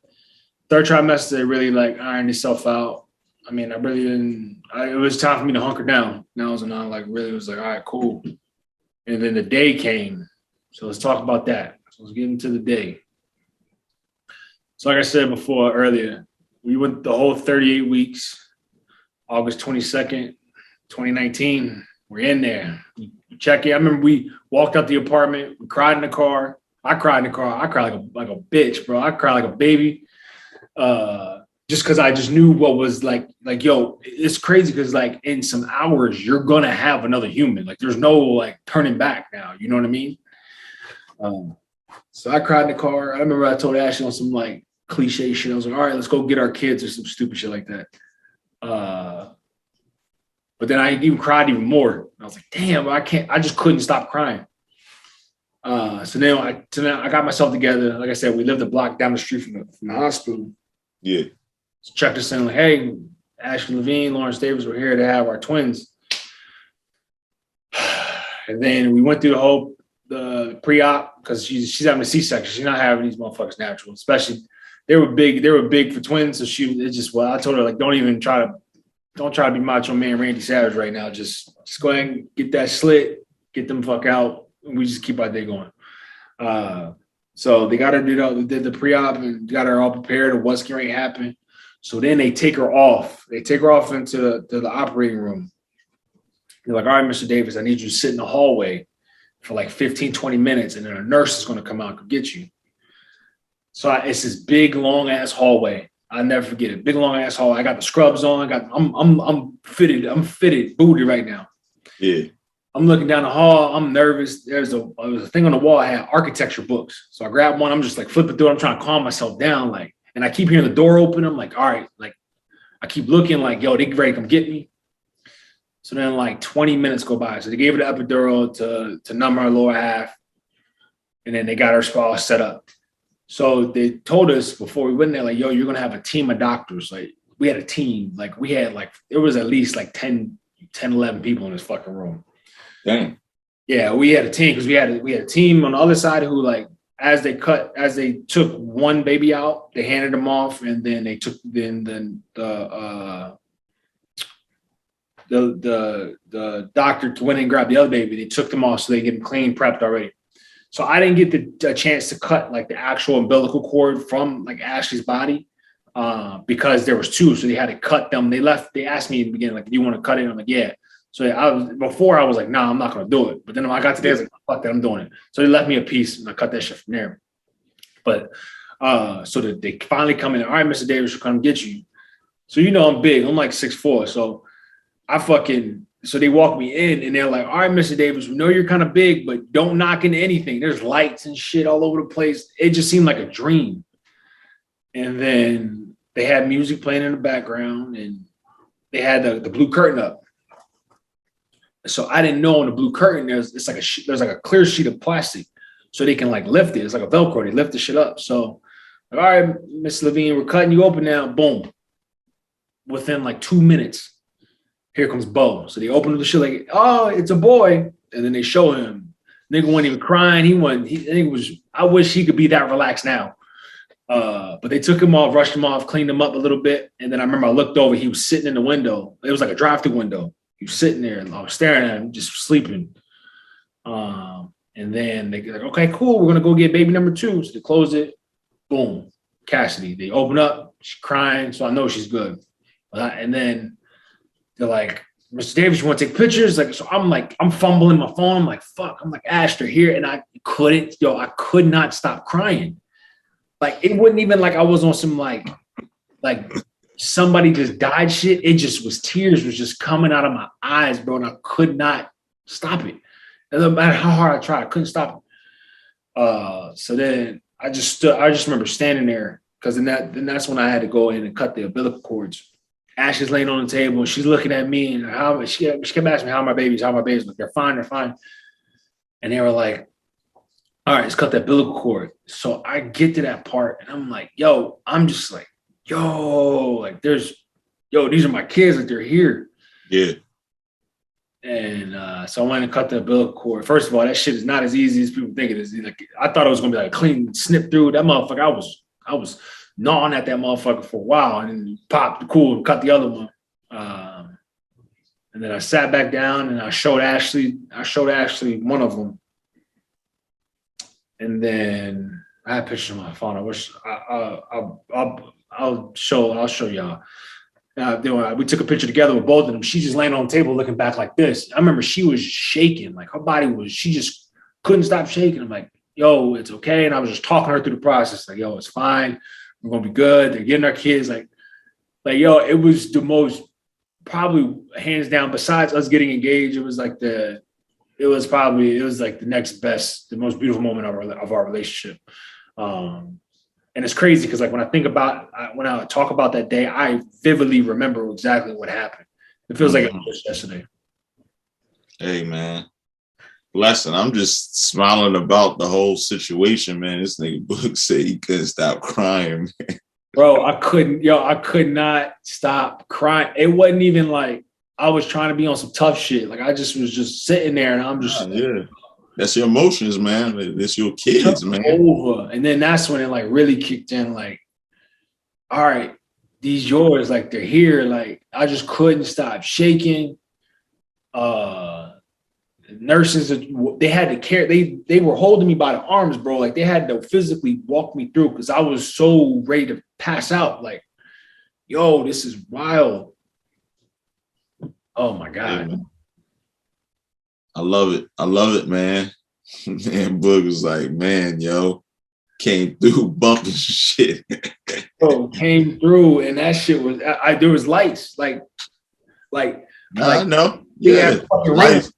third trimester, they really like ironed itself out. I mean, I really didn't. It was time for me to hunker down. Now was not like really was like, all right, cool. And then the day came. So let's talk about that. So let's get into the day. So like I said before earlier, we went the whole 38 weeks, August 22nd, 2019. We're in there. We check in. I remember we walked out the apartment. We cried in the car. I cried in the car. I cried like a bitch, bro. I cried like a baby. Just because I just knew what was like, yo, it's crazy because like in some hours, you're going to have another human. Like there's no like turning back now. You know what I mean? So I cried in the car. I remember I told Ashley on some like cliche shit. I was like, all right, let's go get our kids, or some stupid shit like that. But then I even cried even more. I was like, damn, I just couldn't stop crying. So then I got myself together. Like I said, we lived a block down the street from the hospital. Yeah. So checked us in like, hey, Ashley Levine, Lawrence Davis, we're here to have our twins. And then we went through the pre-op, because she's having a C-section. She's not having these motherfuckers natural. Especially they were big for twins. So I told her like, don't try to be Macho Man Randy Savage right now. Just go ahead and get that slit, get them fuck out. And we just keep our day going. So they got her, they did the pre-op and got her all prepared of what's going to happen. So then they take her off. They take her off into the operating room. They're like, all right, Mr. Davis, I need you to sit in the hallway for like 15, 20 minutes, and then a nurse is going to come out and get you. So it's this big, long-ass hallway. I'll never forget it. Big, long-ass hallway. I got the scrubs on. I'm fitted booty right now. Yeah. I'm looking down the hall. I'm nervous. There was a thing on the wall. I had architecture books. So I grabbed one. I'm just like flipping through it. I'm trying to calm myself down. Like, and I keep hearing the door open. I'm like, all right. Like, I keep looking like, yo, they ready to come get me. So then like 20 minutes go by. So they gave her the epidural to numb her lower half. And then they got her all set up. So they told us before we went there, like, yo, you're going to have a team of doctors. Like, we had a team. Like, we had like, there was at least like 10, 11 people in this fucking room. Dang. Yeah, we had a team because we had a team on the other side who, like, as they took one baby out, they handed them off, and then they took the doctor went and grabbed the other baby. They took them off so they get them clean, prepped already. So I didn't get the chance to cut like the actual umbilical cord from like Ashley's body because there was two, so they had to cut them. They asked me in the beginning, like, do you want to cut it? I'm like, yeah. So I was like, nah, I'm not going to do it. But then when I got to there, I was like, fuck that, I'm doing it. So they left me a piece and I cut that shit from there. But so that they finally come in, all right, Mr. Davis will come get you. So, you know, I'm big. I'm like 6'4". So so they walk me in and they're like, all right, Mr. Davis, we know you're kind of big, but don't knock into anything. There's lights and shit all over the place. It just seemed like a dream. And then they had music playing in the background and they had the blue curtain up. So I didn't know on the blue curtain there's like a clear sheet of plastic, so they can like lift it. It's like a Velcro. They lift the shit up. So, like, all right, Miss Levine, we're cutting you open now. Boom. Within like 2 minutes, here comes Bo. So they open the shit like, oh, it's a boy, and then they show him. Nigga wasn't even crying. I wish he could be that relaxed now. But they took him off, rushed him off, cleaned him up a little bit, and then I remember I looked over. He was sitting in the window. It was like a drive-through window. He was sitting there and I was staring at him, just sleeping. And then they're like, okay, cool. We're going to go get baby number 2. So they close it. Boom. Cassidy. They open up. She's crying. So I know she's good. And then they're like, Mr. Davis, you want to take pictures? Like, so I'm fumbling my phone. I'm like, fuck. I'm like, Ash, they're here. And I could not stop crying. Like, it wasn't even like I was on some like somebody just died shit. It just was, tears was just coming out of my eyes, bro. And I could not stop it. And no matter how hard I tried, I couldn't stop it. So then I just remember standing there because then that's when I had to go in and cut the umbilical cords. Ash is laying on the table and she's looking at me and she kept asking me, how are my babies? Like, they're fine. And they were like, all right, let's cut that umbilical cord. So I get to that part and I'm like, I'm just like, like these are my kids, like they're here. Yeah. And so I went and cut the umbilical cord. First of all, that shit is not as easy as people think it is. Like, I thought it was gonna be like a clean snip through that motherfucker. I was gnawing at that motherfucker for a while and then popped the cord and cut the other one. And then I sat back down and I showed Ashley one of them. And then I had pictures on my phone. I wish I'll show y'all. We took a picture together with both of them. She just laying on the table looking back like this. I remember she was shaking, like her body was, she just couldn't stop shaking. I'm like, yo, it's okay. And I was just talking her through the process. Like, yo, it's fine. We're going to be good. They're getting our kids. Like, yo, it was the most, probably hands down, besides us getting engaged, it was like the next best, the most beautiful moment of our relationship. And it's crazy because, like, when I talk about that day, I vividly remember exactly what happened. It feels like it was yesterday. Hey, man. Blessing. I'm just smiling about the whole situation, man. This nigga Boog said he couldn't stop crying, man. Bro, I could not stop crying. It wasn't even like I was trying to be on some tough shit. Like, I just was just sitting there and I'm just yeah. That's your emotions, man. It's your kids, man. Over. And then that's when it like really kicked in. Like, all right, these yours, like they're here. Like, I just couldn't stop shaking. nurses, they had to care. They were holding me by the arms, bro. Like they had to physically walk me through because I was so ready to pass out. Like, yo, this is wild. Oh my God. Yeah, I love it, man. And Boog was like, man, yo, came through bumping shit. Bro, came through and that shit was, there was lights, like Nah, I know. yeah, Yeah. Life.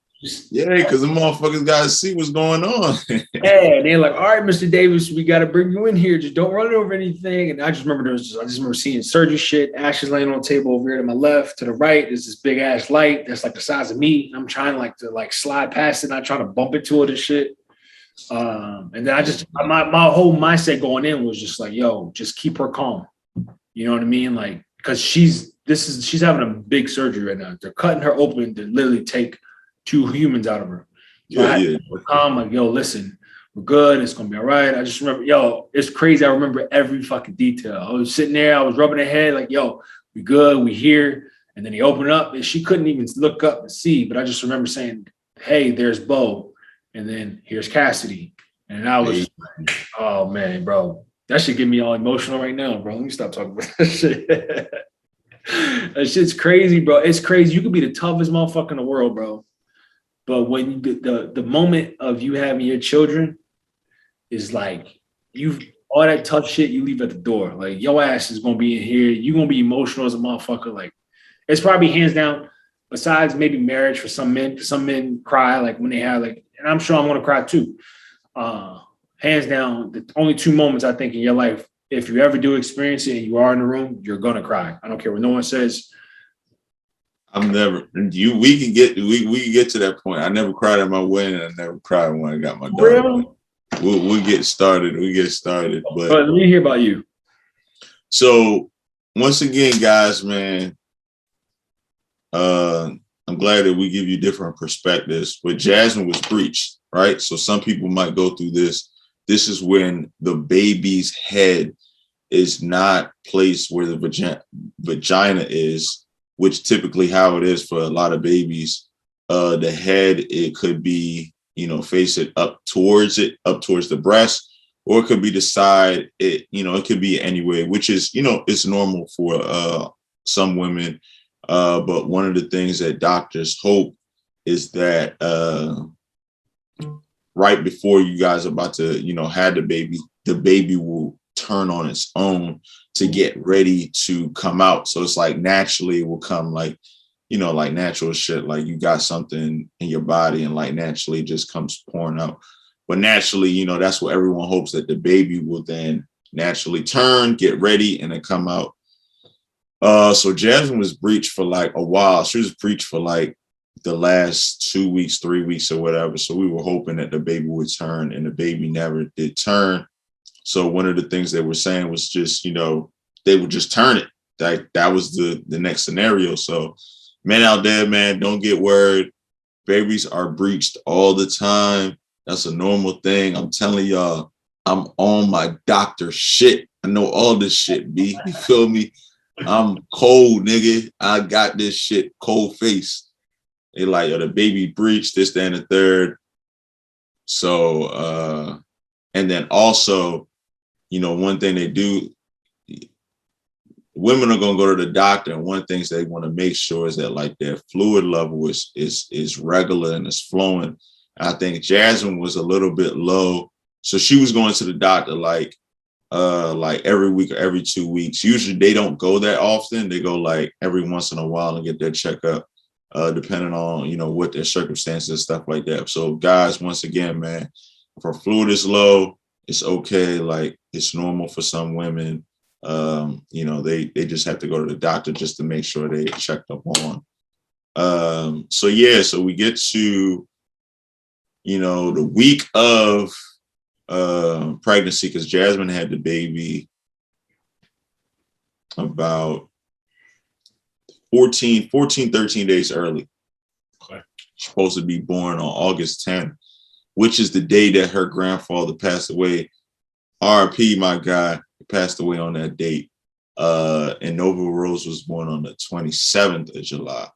Yeah, because the motherfuckers gotta see what's going on. yeah, and they're like, all right, Mr. Davis, we got to bring you in here. Just don't run over anything. And I just remember seeing surgery shit. Ashes laying on the table over here to my left. To the right is this big ass light that's like the size of me. I'm trying to slide past it, not trying to bump into it and shit. And then my whole mindset going in was just like, yo, just keep her calm. You know what I mean? Like, because she's having a big surgery right now. They're cutting her open to literally take 2 humans out of her. So I calm, like, yo, listen, we're good. It's gonna be all right. I just remember, yo, it's crazy. I remember every fucking detail. I was sitting there, I was rubbing her head, like, yo, we good, we here. And then he opened up, and she couldn't even look up and see. But I just remember saying, hey, there's Bo, and then here's Cassidy. And I was, like, oh man, bro, that should get me all emotional right now, bro. Let me stop talking about that shit. That shit's crazy, bro. It's crazy. You could be the toughest motherfucker in the world, bro. But when the moment of you having your children is like all that tough shit you leave at the door. Like your ass is gonna be in here. You're gonna be emotional as a motherfucker. Like it's probably hands down, besides maybe marriage for some men. Some men cry like when they have like, and I'm sure I'm gonna cry too. Hands down, the only 2 moments I think in your life, if you ever do experience it and you are in the room, you're gonna cry. I don't care what no one says. I'm never we can get to that point. I never cried at my wedding. I never cried when I got my daughter. Really? We'll get started. But let me hear about you. So once again, guys, man, I'm glad that we give you different perspectives. But Jasmine was breached, right? So some people might go through this. This is when the baby's head is not placed where the vagina is, which typically how it is for a lot of babies. The head, it could be, face it up towards the breast, or it could be the side. It could be anyway, which is, it's normal for some women. But one of the things that doctors hope is that right before you guys are about to, have the baby will turn on its own to get ready to come out. So it's like naturally it will come like natural shit. Like you got something in your body and like naturally it just comes pouring out. But naturally, that's what everyone hopes, that the baby will then naturally turn, get ready, and then come out. So Jasmine was breached for like a while. She was breached for like the last 2 weeks, 3 weeks or whatever. So we were hoping that the baby would turn, and the baby never did turn. So one of the things they were saying was just, they would just turn it. That was the next scenario. So men out there, man, don't get worried. Babies are breached all the time. That's a normal thing. I'm telling y'all, I'm on my doctor shit. I know all this shit, B. You feel me? I'm cold, nigga. I got this shit cold face. They like, the baby breached, this, that, and the third. So, and then also, one thing they do, women are going to go to the doctor, and one thing they want to make sure is that like their fluid level is regular and is flowing. And I think Jasmine was a little bit low. So she was going to the doctor like every week or every 2 weeks. Usually they don't go that often. They go like every once in a while and get their checkup, depending on, what their circumstances, stuff like that. So guys, once again, man, if her fluid is low, it's okay. Like it's normal for some women. They just have to go to the doctor just to make sure they checked up on. So we get to, the week of pregnancy, because Jasmine had the baby about 13 days early. Okay. She's supposed to be born on August 10th, which is the day that her grandfather passed away. RIP, my guy, passed away on that date. And Nova Rose was born on the 27th of July.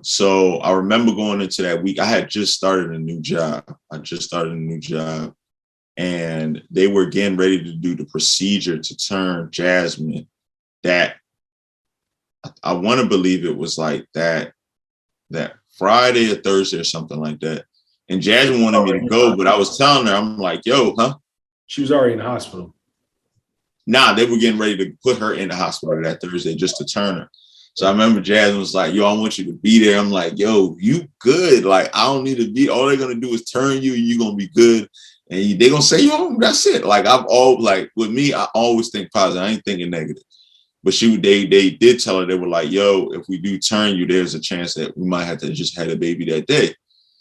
So I remember going into that week. I had just started a new job. And they were getting ready to do the procedure to turn Jasmine. That I want to believe it was like that Friday or Thursday or something like that. And Jasmine wanted me to go, but I was telling her, I'm like, yo, huh? She was already in the hospital. Nah, they were getting ready to put her in the hospital that Thursday just to turn her. So I remember Jasmine was like, yo, I want you to be there. I'm like, yo, you good. Like, I don't need to be. All they're going to do is turn you. You're going to be good. And they're going to say, yo, that's it. Like, with me, I always think positive. I ain't thinking negative. But they did tell her, they were like, yo, if we do turn you, there's a chance that we might have to just have a baby that day.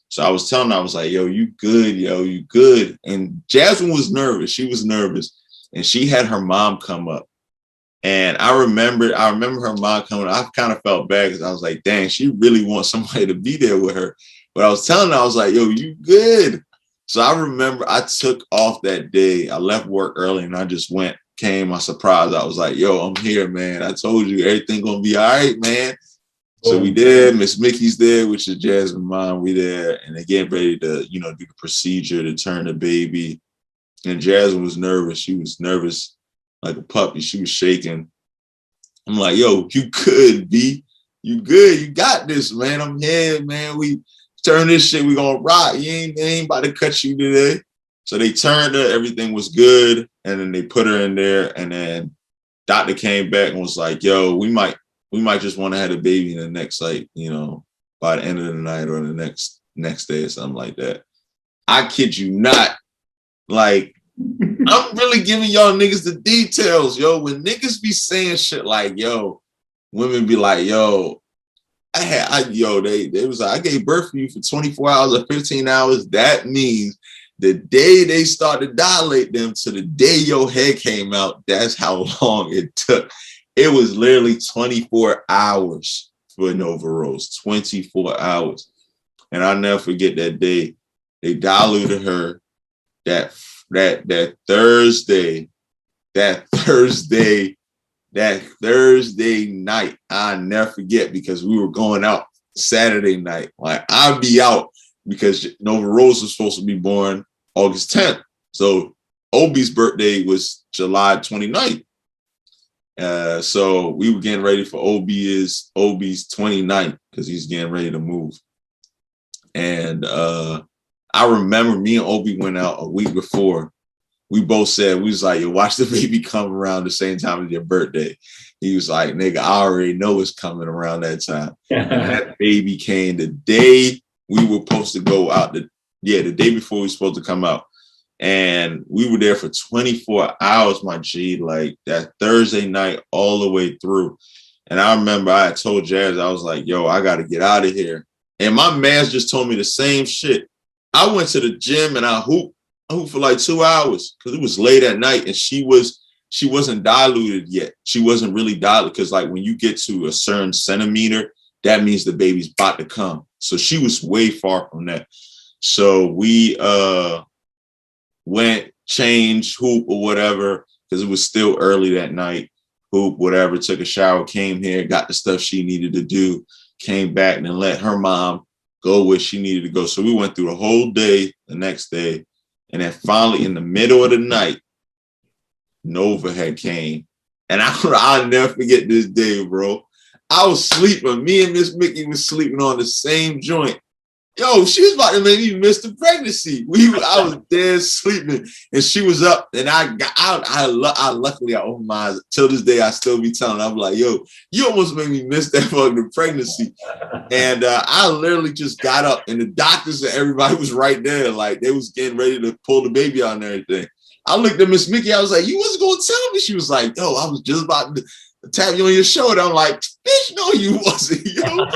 So I was telling her, I was like, yo, you good, yo, you good. And Jasmine was nervous. She was nervous. And she had her mom come up. And I remember her mom coming up. I kind of felt bad because I was like, dang, she really wants somebody to be there with her. But I was telling her, I was like, yo, you good. So I remember I took off that day. I left work early and I just came, I surprised. I was like, yo, I'm here, man. I told you everything gonna be all right, man. So we did. Miss Mickey's there, which is Jasmine's mom. We there, and they getting ready to, do the procedure to turn the baby. And Jasmine was nervous. She was nervous like a puppy. She was shaking. I'm like, yo, you good, B? You good? You got this, man. I'm here, man. We turn this shit. We gonna rock. They ain't about to cut you today. So they turned her. Everything was good, and then they put her in there. And then doctor came back and was like, yo, we might just want to have a baby in the next, by the end of the night or the next day or something like that. I kid you not. Like, I'm really giving y'all niggas the details, yo. When niggas be saying shit like, yo, women be like, yo, they was like, I gave birth to you for 24 hours or 15 hours. That means the day they start to dilate them to the day your head came out, that's how long it took. It was literally 24 hours for Nova Rose, 24 hours. And I'll never forget that day. They diluted her that Thursday night. I'll never forget because we were going out Saturday night. Like, I'd be out because Nova Rose was supposed to be born August 10th. So Obi's birthday was July 29th. So we were getting ready for Obi's 29th because he's getting ready to move. And I remember me and Obi went out a week before. We both said, we was like, yo, watch the baby come around the same time as your birthday. He was like, nigga, I already know it's coming around that time. That baby came the day we were supposed to go out. The day before we were supposed to come out. And we were there for 24 hours, my G, like that Thursday night all the way through. And I remember I had told Jazz, I was like, yo, I got to get out of here. And my man just told me the same shit. I went to the gym and I hooped for like 2 hours because it was late at night and she wasn't diluted yet. She wasn't really diluted because like when you get to a certain centimeter, that means the baby's about to come. So she was way far from that. So we went, changed, hoop or whatever, because it was still early that night. Hoop, whatever, took a shower, came here, got the stuff she needed to do, came back and then let her mom go where she needed to go. So we went through the whole day, the next day. And then finally in the middle of the night, Nova had came. And I'll never forget this day, bro. I was sleeping. Me and Miss Mickey was sleeping on the same joint. Yo, she was about to make me miss the pregnancy. I was dead sleeping, and she was up, and I luckily opened my eyes. Till this day, I still be telling her, I'm like, yo, you almost made me miss that fucking pregnancy. And I literally just got up, and the doctors and everybody was right there. Like, they was getting ready to pull the baby out and everything. I looked at Miss Mickey. I was like, you wasn't going to tell me? She was like, yo, I was just about to tap you on your shoulder. I'm like, bitch, no, you wasn't, yo.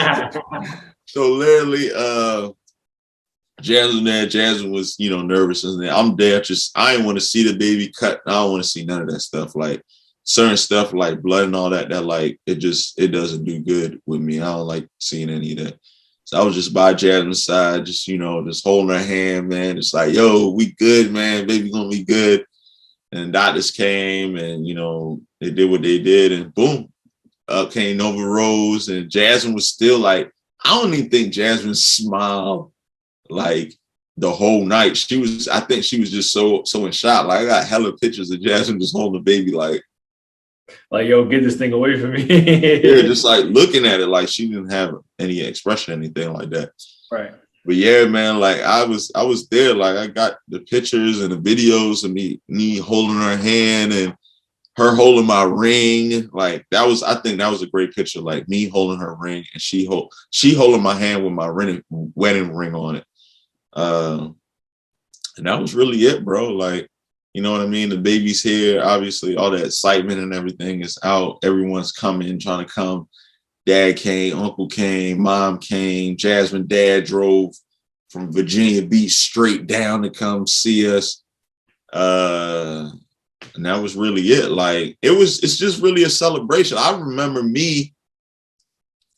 So literally, Jasmine was, nervous. And I'm there. I didn't want to see the baby cut. I don't want to see none of that stuff. Like certain stuff like blood and all that like, it doesn't do good with me. I don't like seeing any of that. So I was just by Jasmine's side, just holding her hand, man. It's like, yo, we good, man. Baby gonna be good. And doctors came and, they did what they did and boom, up came Nova Rose and Jasmine was still like, I don't even think Jasmine smiled like the whole night. I think she was just so in shock. Like I got hella pictures of Jasmine just holding the baby like yo, get this thing away from me. yeah, just like looking at it like she didn't have any expression, anything like that. Right. But yeah, man, like I was there. Like I got the pictures and the videos of me holding her hand and her holding my ring. Like I think that was a great picture. Like me holding her ring and she holding my hand with my wedding ring on it. And that was really it, bro. Like, you know what I mean? The baby's here. Obviously, all the excitement and everything is out. Everyone's coming, trying to come. Dad came, uncle came, mom came. Jasmine dad drove from Virginia Beach straight down to come see us. And that was really it. Like it's just really a celebration. I remember me,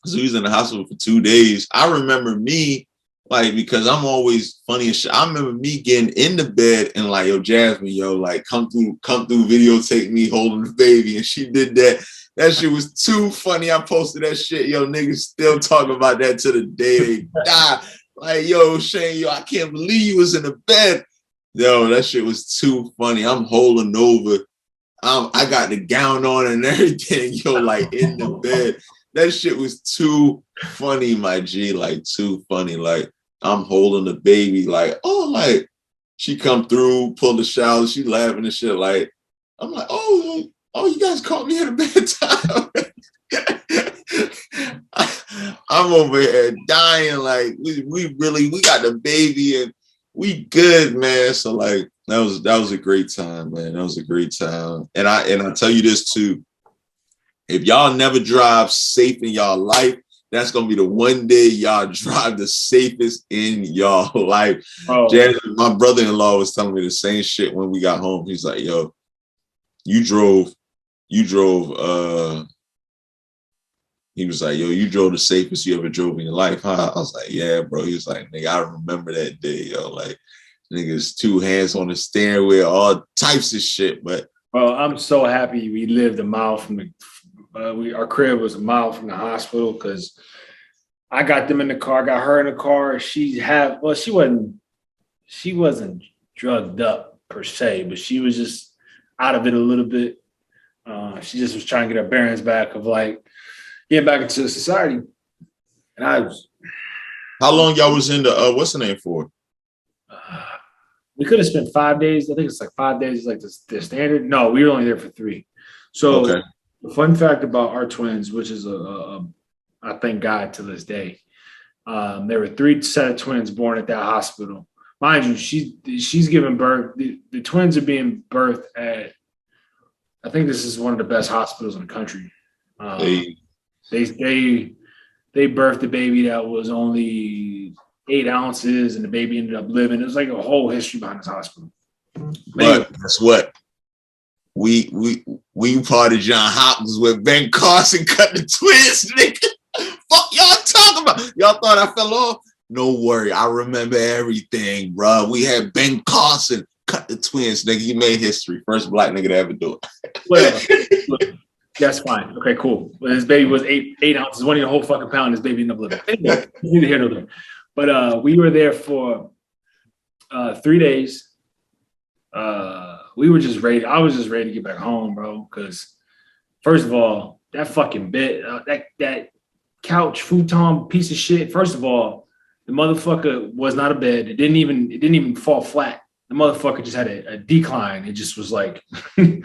because we was in the hospital for 2 days. I remember me, like, because I'm always funny as shit. I remember me getting in the bed and like, yo, Jasmine, yo, like come through, videotape me holding the baby. And she did that. That shit was too funny. I posted that shit. Yo, niggas still talking about that to the day they die. Like, yo, Shane, yo, I can't believe you was in the bed. Yo, that shit was too funny. I'm holding over. I got the gown on and everything, yo, like in the bed. That shit was too funny, my G, like too funny. Like I'm holding the baby, like, oh, like she come through, pull the shower, she laughing and shit. Like, I'm like, oh, you guys caught me at a bad time. I'm over here dying. Like we got the baby and we good, man. So like that was a great time, man. That was a great time. And I tell you this too. If y'all never drive safe in y'all life, that's gonna be the one day y'all drive the safest in y'all life. Oh. My brother-in-law was telling me the same shit when we got home. He's like, yo, you drove he was like, yo, you drove the safest you ever drove in your life, huh? I was like, yeah, bro. He was like, nigga, I remember that day, yo. Like, niggas 2 hands on the steering wheel, all types of shit. But well, I'm so happy we lived a mile from our crib was a mile from the hospital because I got them in the car, got her in the car. She wasn't drugged up per se, but she was just out of it a little bit. She just was trying to get her bearings back of like getting back into society. And I was. How long y'all was in the what's the name for? We could have spent 5 days. I think it's like 5 days is like the standard. No, we were only there for 3. So okay. The fun fact about our twins, which is I thank God to this day, there were 3 set of twins born at that hospital. Mind you, she's giving birth. The twins are being birthed at. I think this is one of the best hospitals in the country. They birthed a baby that was only 8 ounces, and the baby ended up living. It was like a whole history behind this hospital. But guess what? We part of John Hopkins where Ben Carson cut the twins, nigga. Fuck y'all talking about? Y'all thought I fell off? No worry, I remember everything, bro. We had Ben Carson cut the twins, nigga. He made history. First black nigga to ever do it. Well, that's fine. Okay, cool. Well, his baby was 8 ounces, one in a whole fucking pound. His baby ended up living. Neither here nor there. But we were there for 3 days. We were just ready. I was just ready to get back home, bro. Because first of all, that fucking bed, that couch futon piece of shit. First of all, the motherfucker was not a bed. It didn't even fall flat. The motherfucker just had a decline. It just was like it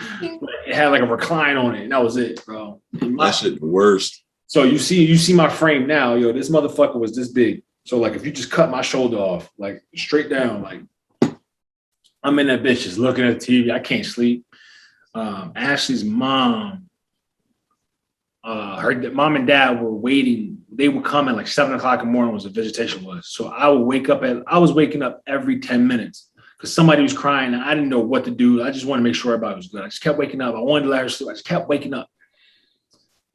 had like a recline on it, and that was it, bro. That shit the worst. So you see my frame now, yo. This motherfucker was this big. So like, if you just cut my shoulder off, like straight down, like I'm in that bitch just looking at the TV. I can't sleep. Ashley's mom, her mom and dad were waiting. They would come at like 7 o'clock in the morning was the visitation was. So I was waking up every 10 minutes because somebody was crying and I didn't know what to do. I just wanted to make sure everybody was good. I just kept waking up. I wanted to let her sleep. I just kept waking up.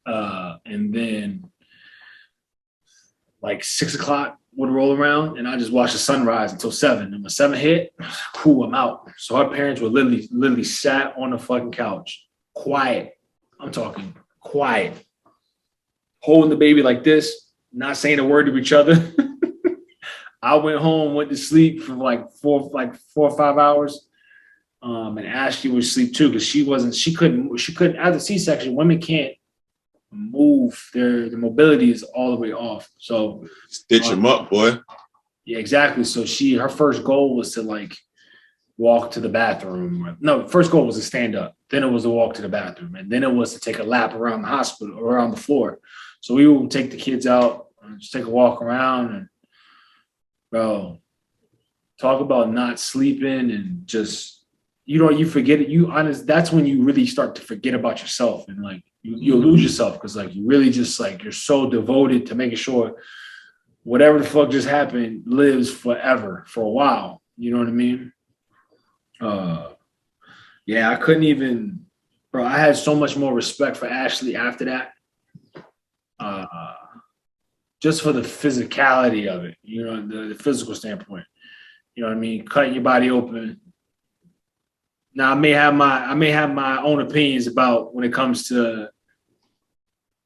And then like 6 o'clock would roll around and I just watched the sunrise until 7. And when 7 hit, cool, I'm out. So our parents were literally sat on the fucking couch, quiet. I'm talking quiet, holding the baby like this, not saying a word to each other. I went home, went to sleep for like 4 or 5 hours. And Ashley was asleep too because she couldn't after C-section, women can't move. Their mobility is all the way off. So stitch them up, boy. Yeah, exactly. So her first goal was to like walk to the bathroom. No, first goal was to stand up. Then it was to walk to the bathroom. And then it was to take a lap around the hospital, around the floor. So we would take the kids out and just take a walk around. And bro, talk about not sleeping and just, you forget it. That's when you really start to forget about yourself. And like, you'll lose yourself because like, you really just like, you're so devoted to making sure whatever the fuck just happened lives forever for a while. You know what I mean? Yeah, I couldn't even, bro. I had so much more respect for Ashley after that. Just for the physicality of it, you know, the physical standpoint. You know what I mean? Cutting your body open. Now I may have my own opinions about when it comes to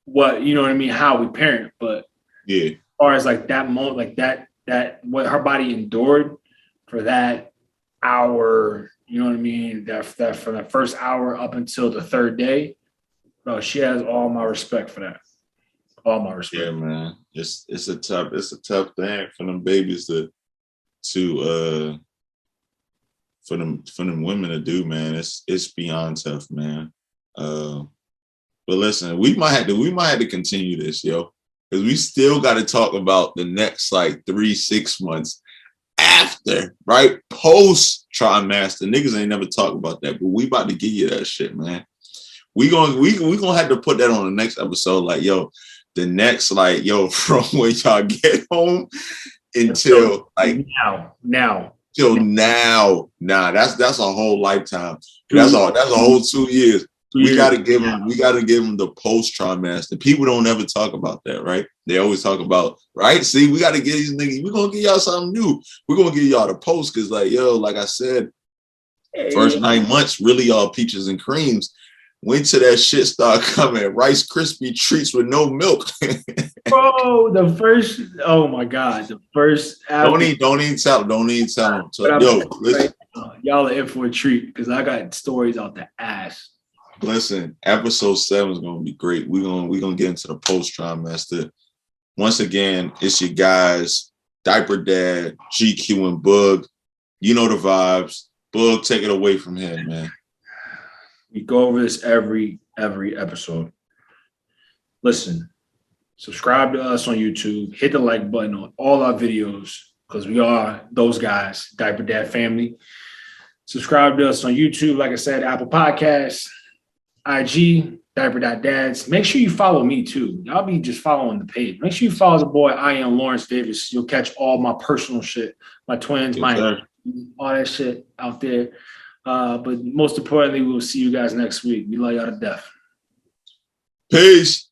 what, you know what I mean, how we parent, but yeah, as far as like that moment, like that what her body endured for that hour, you know what I mean? That from the first hour up until the third day, bro, she has all my respect for that. All my respect. Yeah, man. It's a tough thing for them babies to for them women to do, man. It's beyond tough, man. But listen, we might have to continue this, yo. Because we still got to talk about the next like 3-6 months after, right? Post trimester. Niggas ain't never talk about that, but we about to give you that shit, man. We gonna have to put that on the next episode. Like, yo, the next, like, yo, from when y'all get home until like now. Till now. Nah, that's a whole lifetime. That's a whole 2 years. We gotta give them the post trimester. People don't ever talk about that, right? They always talk about, right? See, we gotta get these niggas, we're gonna give y'all something new. We're gonna give y'all the post because, like, yo, like I said, first 9 months, really all peaches and creams. Wait till that shit start coming. Rice Krispie treats with no milk. Bro, oh my God, the first. Don't even tell them. So, yo, listen. Y'all are in for a treat because I got stories out the ass. Listen, episode 7 is gonna be great. We're gonna get into the post trimester. Once again, it's your guys, Diaper Dad, GQ and Boog. You know the vibes. Boog, take it away from here, man. We go over this every episode. Listen, subscribe to us on YouTube. Hit the like button on all our videos because we are those guys, Diaper Dad family. Subscribe to us on YouTube, like I said, Apple Podcasts, IG, Diaper.Dads. Make sure you follow me too. Y'all be just following the page. Make sure you follow the boy, I am Lawrence Davis. You'll catch all my personal shit, my twins, all that shit out there. But most importantly, we'll see you guys next week. We love y'all to death. Peace.